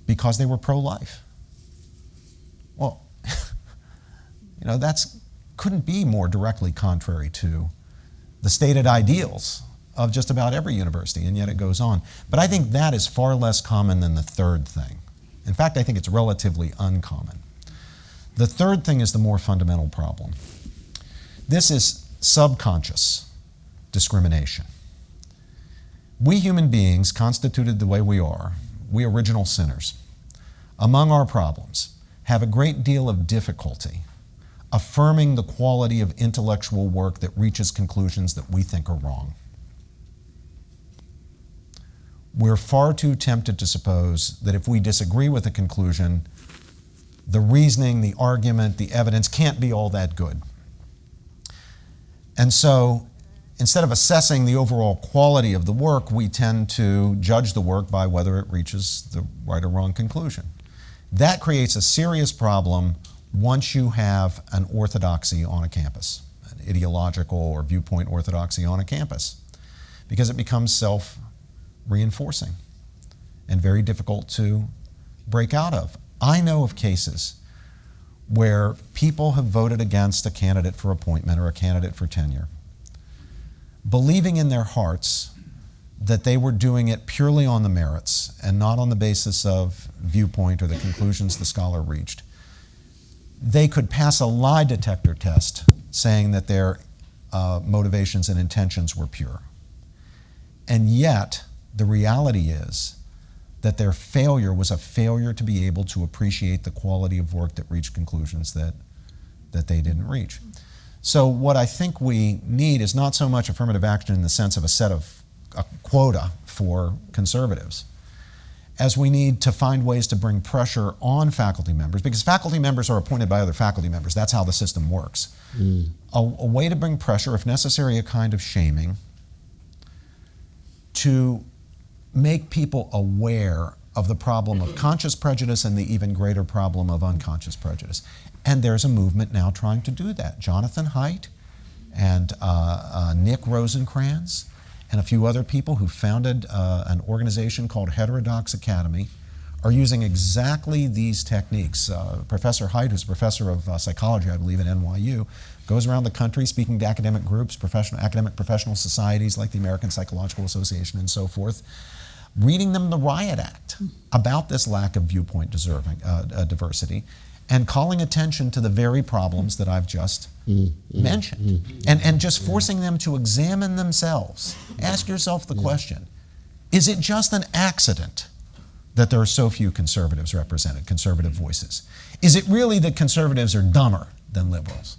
because they were pro-life. Well, that's couldn't be more directly contrary to the stated ideals of just about every university, and yet it goes on. But I think that is far less common than the third thing. In fact, I think it's relatively uncommon. The third thing is the more fundamental problem. This is subconscious discrimination. We human beings, constituted the way we are, we original sinners, among our problems, have a great deal of difficulty affirming the quality of intellectual work that reaches conclusions that we think are wrong. We're far too tempted to suppose that if we disagree with a conclusion, the reasoning, the argument, the evidence can't be all that good. And so, instead of assessing the overall quality of the work, we tend to judge the work by whether it reaches the right or wrong conclusion. That creates a serious problem once you have an orthodoxy on a campus, an ideological or viewpoint orthodoxy on a campus, because it becomes self-reinforcing and very difficult to break out of. I know of cases where people have voted against a candidate for appointment or a candidate for tenure, believing in their hearts that they were doing it purely on the merits and not on the basis of viewpoint or the conclusions the scholar reached. They could pass a lie detector test saying that their motivations and intentions were pure. And yet, the reality is that their failure was a failure to be able to appreciate the quality of work that reached conclusions that they didn't reach. So what I think we need is not so much affirmative action in the sense of a quota for conservatives, as we need to find ways to bring pressure on faculty members, because faculty members are appointed by other faculty members. That's how the system works. A way to bring pressure, if necessary, a kind of shaming, to make people aware of the problem of conscious prejudice and the even greater problem of unconscious prejudice. And there's a movement now trying to do that. Jonathan Haidt and Nick Rosencrantz and a few other people who founded an organization called Heterodox Academy are using exactly these techniques. Professor Haidt, who's a professor of psychology, I believe, at NYU, goes around the country speaking to academic groups, academic professional societies like the American Psychological Association and so forth, reading them the Riot Act about this lack of viewpoint diversity, and calling attention to the very problems that I've just mentioned, and just forcing them to examine themselves. Ask yourself the question, is it just an accident that there are so few conservatives represented, conservative voices? Is it really that conservatives are dumber than liberals?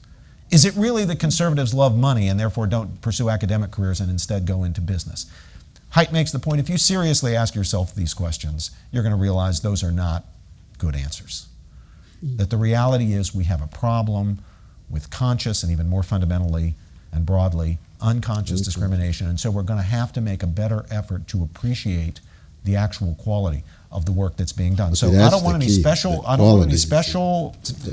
Is it really that conservatives love money and therefore don't pursue academic careers and instead go into business? Haidt makes the point, if you seriously ask yourself these questions, you're going to realize those are not good answers. That the reality is we have a problem with conscious and even more fundamentally and broadly unconscious discrimination, and so we're going to have to make a better effort to appreciate the actual quality of the work that's being done. So I don't want any special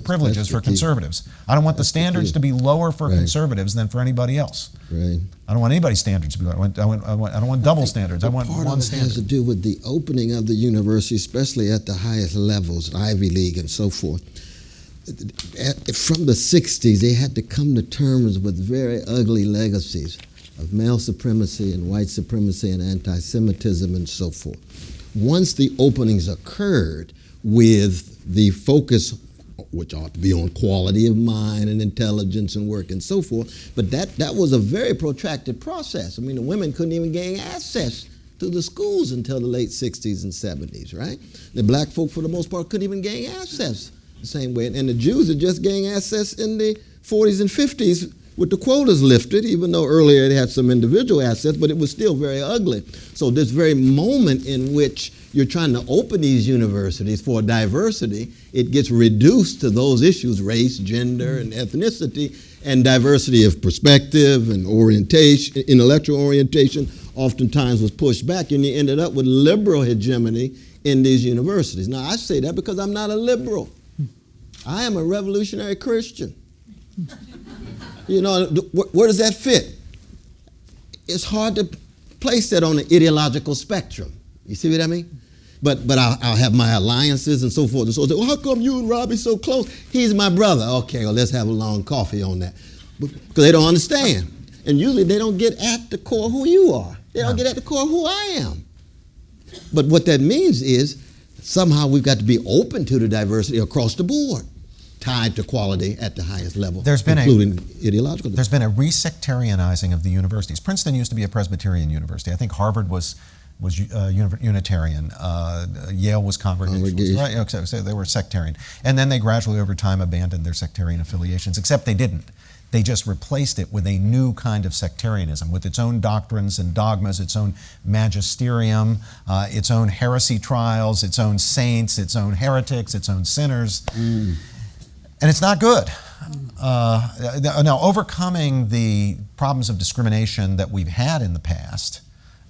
privileges for conservatives. I don't want the standards to be lower for conservatives than for anybody else. Right. I don't want anybody's standards to be lower. I don't want double standards. I want part one of it standard. has to do with the opening of the university, especially at the highest levels, Ivy League and so forth. From the 60s, they had to come to terms with very ugly legacies of male supremacy and white supremacy and anti-Semitism and so forth. Once the openings occurred with the focus, which ought to be on quality of mind and intelligence and work and so forth, but that was a very protracted process. I mean, the women couldn't even gain access to the schools until the late 60s and 70s, right? The black folk, for the most part, couldn't even gain access the same way. And the Jews had just gained access in the 40s and 50s with the quotas lifted, even though earlier they had some individual access, but it was still very ugly. So this very moment in which you're trying to open these universities for diversity, it gets reduced to those issues, race, gender, and ethnicity, and diversity of perspective and orientation, intellectual orientation, oftentimes was pushed back, and you ended up with liberal hegemony in these universities. Now, I say that because I'm not a liberal. I am a revolutionary Christian. You know, where does that fit? It's hard to place that on the ideological spectrum. You see what I mean? But I'll have my alliances and so forth and so on. Well, how come you and Robbie so close? He's my brother. Okay, well, let's have a long coffee on that. Because they don't understand. And usually they don't get at the core who you are. They don't get at the core who I am. But what that means is somehow we've got to be open to the diversity across the board, tied to quality at the highest level, including ideological. There's been a resectarianizing of the universities. Princeton used to be a Presbyterian university. I think Harvard was Unitarian. Yale was Congregational. Right, okay, so they were sectarian. And then they gradually, over time, abandoned their sectarian affiliations, except they didn't. They just replaced it with a new kind of sectarianism, with its own doctrines and dogmas, its own magisterium, its own heresy trials, its own saints, its own heretics, its own sinners. And it's not good. Now, overcoming the problems of discrimination that we've had in the past,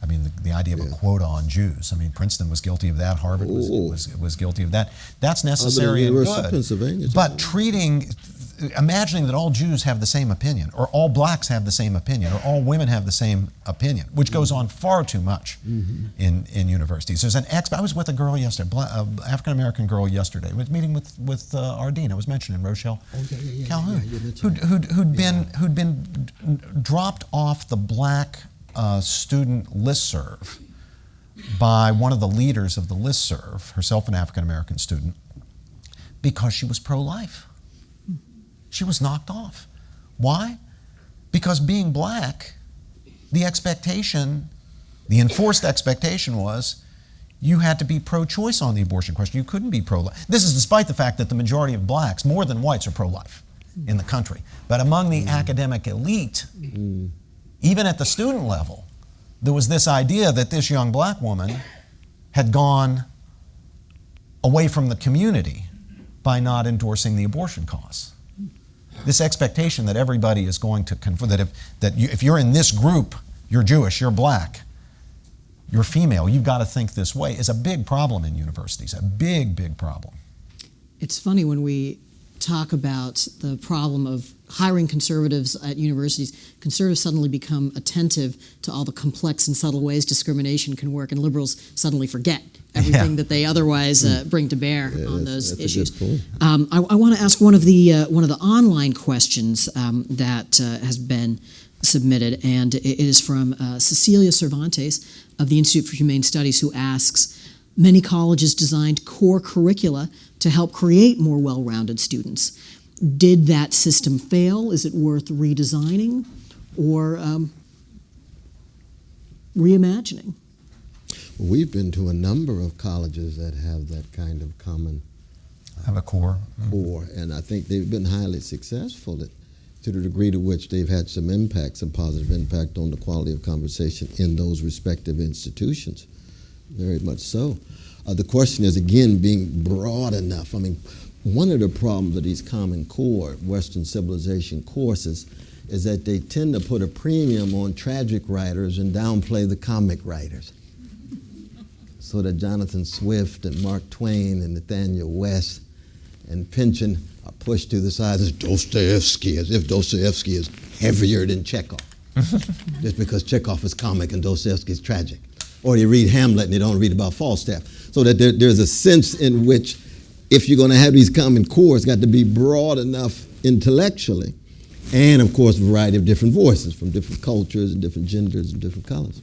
I mean, the idea of a quota on Jews. I mean, Princeton was guilty of that. Harvard was guilty of that. That's necessary and good. But imagining that all Jews have the same opinion, or all blacks have the same opinion, or all women have the same opinion, which goes on far too much in universities. There's I was with a girl yesterday, African-American girl yesterday. I was meeting with our dean. I was mentioning Rochelle Calhoun, who'd been dropped off the black student listserv by one of the leaders of the listserv, herself an African-American student, because she was pro-life. She was knocked off. Why? Because being black, the enforced expectation was you had to be pro-choice on the abortion question. You couldn't be pro-life. This is despite the fact that the majority of blacks, more than whites, are pro-life in the country. But among the academic elite, even at the student level, there was this idea that this young black woman had gone away from the community by not endorsing the abortion cause. This expectation that everybody is going to conform, if you're in this group, you're Jewish, you're black, you're female, you've got to think this way, is a big problem in universities, a big, big problem. It's funny when we talk about the problem of hiring conservatives at universities, conservatives suddenly become attentive to all the complex and subtle ways discrimination can work, and liberals suddenly forget everything that they otherwise bring to bear on those issues. I want to ask one of the online questions that has been submitted, and it is from Cecilia Cervantes of the Institute for Humane Studies, who asks, many colleges designed core curricula to help create more well-rounded students. Did that system fail? Is it worth redesigning or reimagining? We've been to a number of colleges that have that kind of common have a core. And I think they've been highly successful to the degree to which they've had some positive impact on the quality of conversation in those respective institutions. Very much so. The question is, again, being broad enough. I mean, one of the problems of these Common Core Western civilization courses is that they tend to put a premium on tragic writers and downplay the comic writers. So that Jonathan Swift and Mark Twain and Nathaniel West and Pynchon are pushed to the side as Dostoevsky, as if Dostoevsky is heavier than Chekhov. Just because Chekhov is comic and Dostoevsky is tragic. Or you read Hamlet and you don't read about Falstaff. So that there's a sense in which if you're going to have these Common Core, it's got to be broad enough intellectually. And, of course, a variety of different voices from different cultures and different genders and different colors.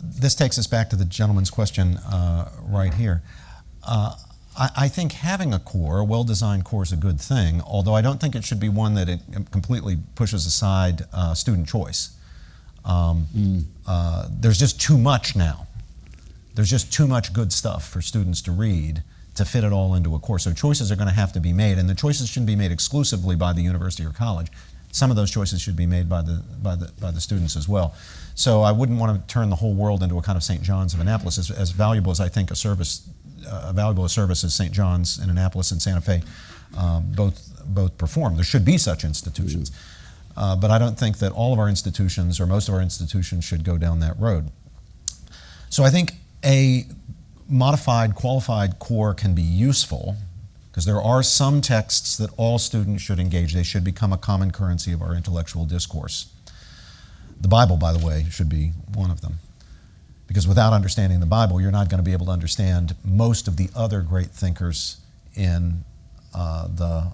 This takes us back to the gentleman's question right here. I think having a core, a well-designed core, is a good thing, although I don't think it should be one that it completely pushes aside student choice. There's just too much now. There's just too much good stuff for students to read to fit it all into a course. So choices are going to have to be made, and the choices shouldn't be made exclusively by the university or college. Some of those choices should be made by the students as well. So I wouldn't want to turn the whole world into a kind of St. John's of Annapolis. As valuable as I think a valuable service as St. John's in Annapolis and Santa Fe both perform. There should be such institutions. But I don't think that all of our institutions or most of our institutions should go down that road. So I think a modified, qualified core can be useful because there are some texts that all students should engage. They should become a common currency of our intellectual discourse. The Bible, by the way, should be one of them. Because without understanding the Bible, you're not going to be able to understand most of the other great thinkers in the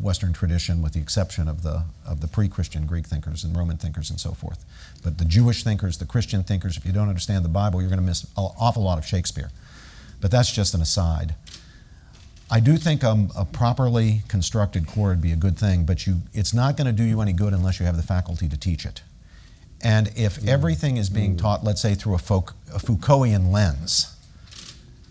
Western tradition, with the exception of the pre-Christian Greek thinkers and Roman thinkers and so forth. But the Jewish thinkers, the Christian thinkers, if you don't understand the Bible, you're going to miss an awful lot of Shakespeare. But that's just an aside. I do think a properly constructed core would be a good thing, but it's not going to do you any good unless you have the faculty to teach it. And if everything is being taught, let's say, through a Foucaultian lens,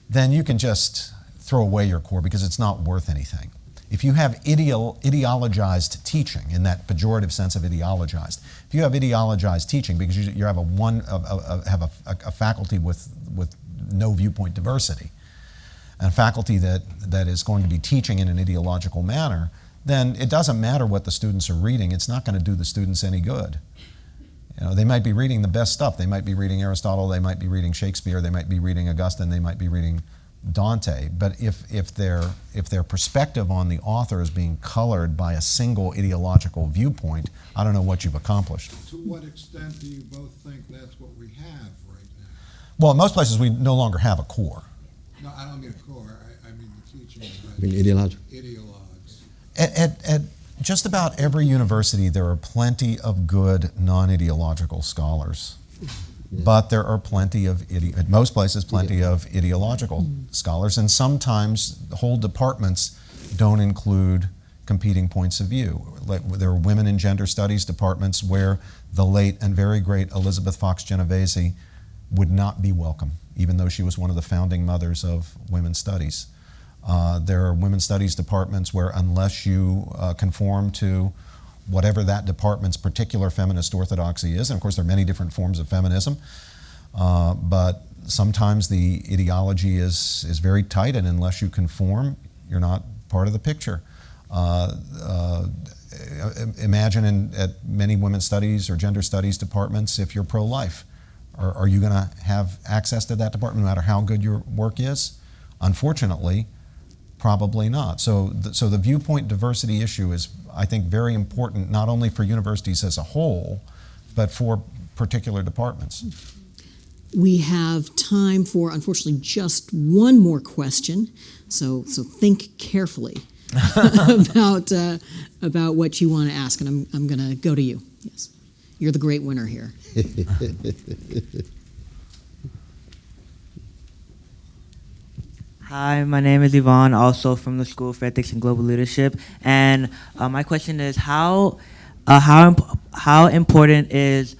then you can just throw away your core because it's not worth anything. If you have ideologized teaching, in that pejorative sense of ideologized, if you have ideologized teaching because you have a faculty with no viewpoint diversity, and a faculty that is going to be teaching in an ideological manner, then it doesn't matter what the students are reading. It's not going to do the students any good. You know, they might be reading the best stuff. They might be reading Aristotle. They might be reading Shakespeare. They might be reading Augustine. They might be reading Dante. But if their perspective on the author is being colored by a single ideological viewpoint, I don't know what you've accomplished. To what extent do you both think that's what we have right now? Well, in most places we no longer have a core. No, I don't mean a core. I mean the teaching. I mean ideological. Ideologues. At just about every university, there are plenty of good non-ideological scholars. Yeah. But there are plenty of, at most places, plenty of ideological scholars. And sometimes whole departments don't include competing points of view. Like, there are women and gender studies departments where the late and very great Elizabeth Fox Genovese would not be welcome, even though she was one of the founding mothers of women's studies. There are women's studies departments where unless you conform to whatever that department's particular feminist orthodoxy is, and of course there are many different forms of feminism, but sometimes the ideology is very tight, and unless you conform, you're not part of the picture. Imagine at many women's studies or gender studies departments, if you're pro-life, are you going to have access to that department no matter how good your work is? Unfortunately, probably not. So the viewpoint diversity issue is, I think, very important, not only for universities as a whole, but for particular departments. We have time for, unfortunately, just one more question. So think carefully about what you want to ask, and I'm going to go to you. Yes, you're the great winner here. Hi, my name is Yvonne, also from the School of Ethics and Global Leadership. And my question is, how important is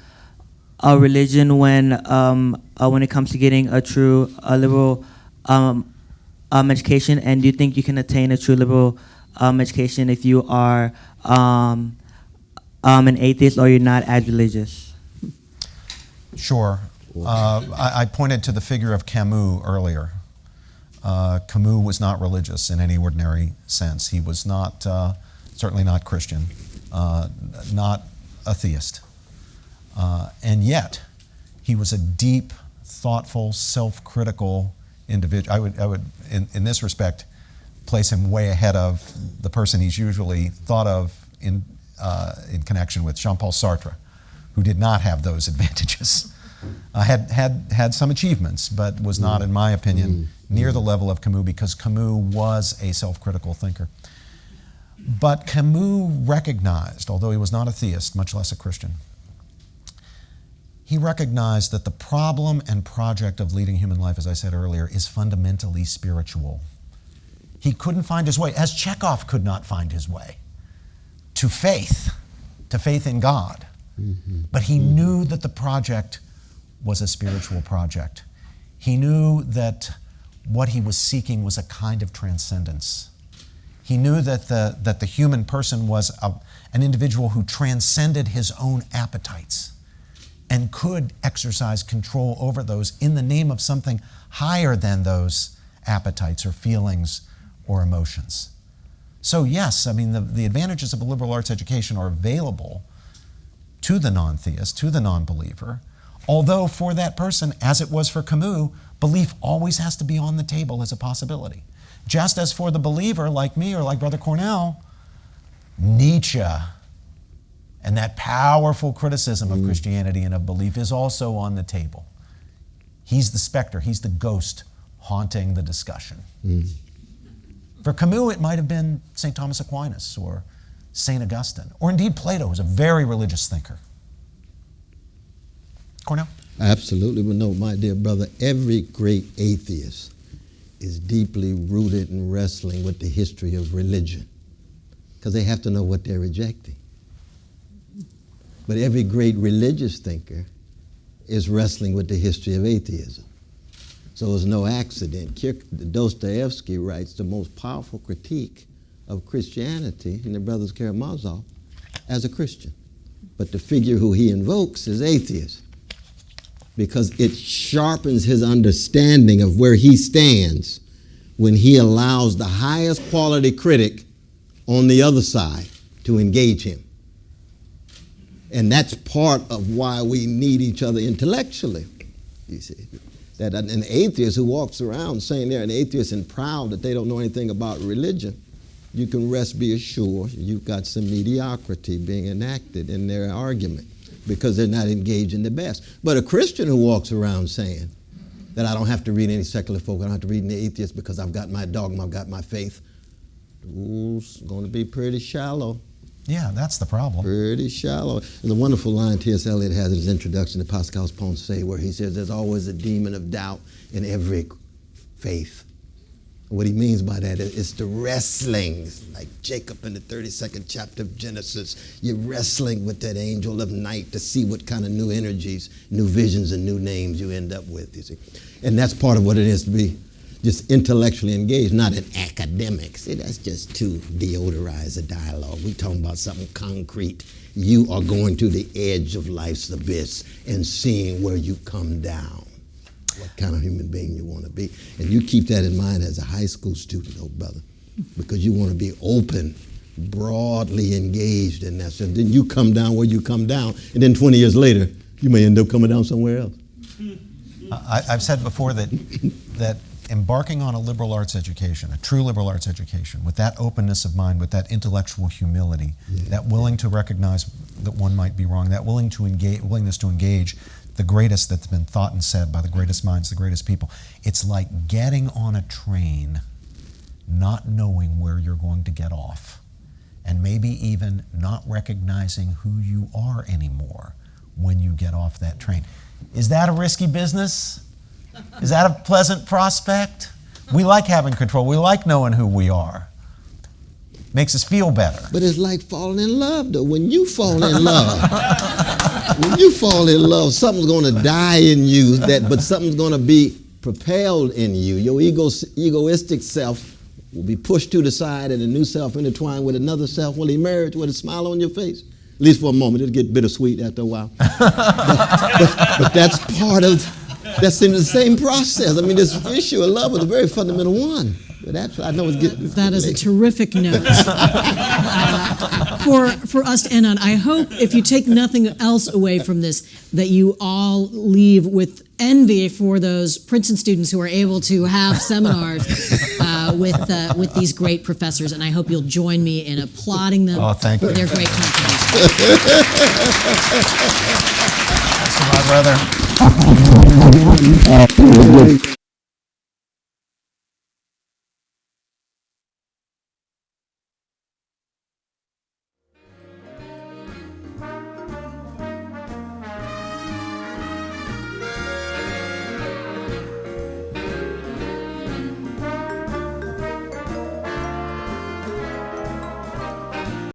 a religion when it comes to getting a true liberal education? And do you think you can attain a true liberal education if you are an atheist or you're not as religious? Sure. I pointed to the figure of Camus earlier. Camus was not religious in any ordinary sense. He was not, certainly not Christian, not a theist. And yet, he was a deep, thoughtful, self-critical individual. I would in this respect, place him way ahead of the person he's usually thought of in connection with Jean-Paul Sartre, who did not have those advantages. Had some achievements, but was not, in my opinion, near the level of Camus, because Camus was a self-critical thinker. But Camus recognized, although he was not a theist, much less a Christian, he recognized that the problem and project of leading human life, as I said earlier, is fundamentally spiritual. He couldn't find his way, as Chekhov could not find his way, to faith in God. But he knew that the project was a spiritual project. He knew that what he was seeking was a kind of transcendence. He knew that the human person was an individual who transcended his own appetites and could exercise control over those in the name of something higher than those appetites or feelings or emotions. So yes, I mean, the advantages of a liberal arts education are available to the non-theist, to the non-believer, although for that person, as it was for Camus, belief always has to be on the table as a possibility. Just as for the believer, like me or like Brother Cornel, Nietzsche and that powerful criticism of Christianity and of belief is also on the table. He's the specter, he's the ghost haunting the discussion. For Camus, it might have been St. Thomas Aquinas or St. Augustine, or indeed Plato, who's a very religious thinker. Cornel? Absolutely, but no, my dear brother, every great atheist is deeply rooted in wrestling with the history of religion, because they have to know what they're rejecting. But every great religious thinker is wrestling with the history of atheism. So it's no accident. Dostoevsky writes the most powerful critique of Christianity in the Brothers Karamazov as a Christian. But the figure who he invokes is atheist, because it sharpens his understanding of where he stands when he allows the highest quality critic on the other side to engage him. And that's part of why we need each other intellectually, you see. That an atheist who walks around saying they're an atheist and proud that they don't know anything about religion, you can be assured you've got some mediocrity being enacted in their argument, because they're not engaged in the best. But a Christian who walks around saying that I don't have to read any secular folk, I don't have to read any atheists because I've got my dogma, I've got my faith, it's going to be pretty shallow. Yeah, that's the problem. Pretty shallow. There's a wonderful line T.S. Eliot has in his introduction to Pascal's Pensée, where he says there's always a demon of doubt in every faith. What he means by that is it's the wrestlings, like Jacob in the 32nd chapter of Genesis. You're wrestling with that angel of night to see what kind of new energies, new visions, and new names you end up with, you see. And that's part of what it is to be just intellectually engaged, not in academics. See, that's just too deodorized a dialogue. We're talking about something concrete. You are going to the edge of life's abyss and seeing where you come down, what kind of human being you want to be. And you keep that in mind as a high school student, oh brother, because you want to be open, broadly engaged in that. So then you come down where you come down, and then 20 years later, you may end up coming down somewhere else. I've said before that embarking on a liberal arts education, a true liberal arts education, with that openness of mind, with that intellectual humility, that willing to recognize that one might be wrong, that willingness to engage the greatest that's been thought and said by the greatest minds, the greatest people. It's like getting on a train, not knowing where you're going to get off, and maybe even not recognizing who you are anymore when you get off that train. Is that a risky business? Is that a pleasant prospect? We like having control. We like knowing who we are. Makes us feel better. But it's like falling in love, though. When you fall in love, something's going to die in you, but something's going to be propelled in you. Your egoistic self will be pushed to the side and a new self intertwined with another self will emerge with a smile on your face. At least for a moment. It'll get bittersweet after a while. but that's that's in the same process. I mean, this issue of love was a very fundamental one. But I know that is a terrific note for us to end on. I hope, if you take nothing else away from this, that you all leave with envy for those Princeton students who are able to have seminars with these great professors. And I hope you'll join me in applauding them for their great contribution. Thanks to my brother.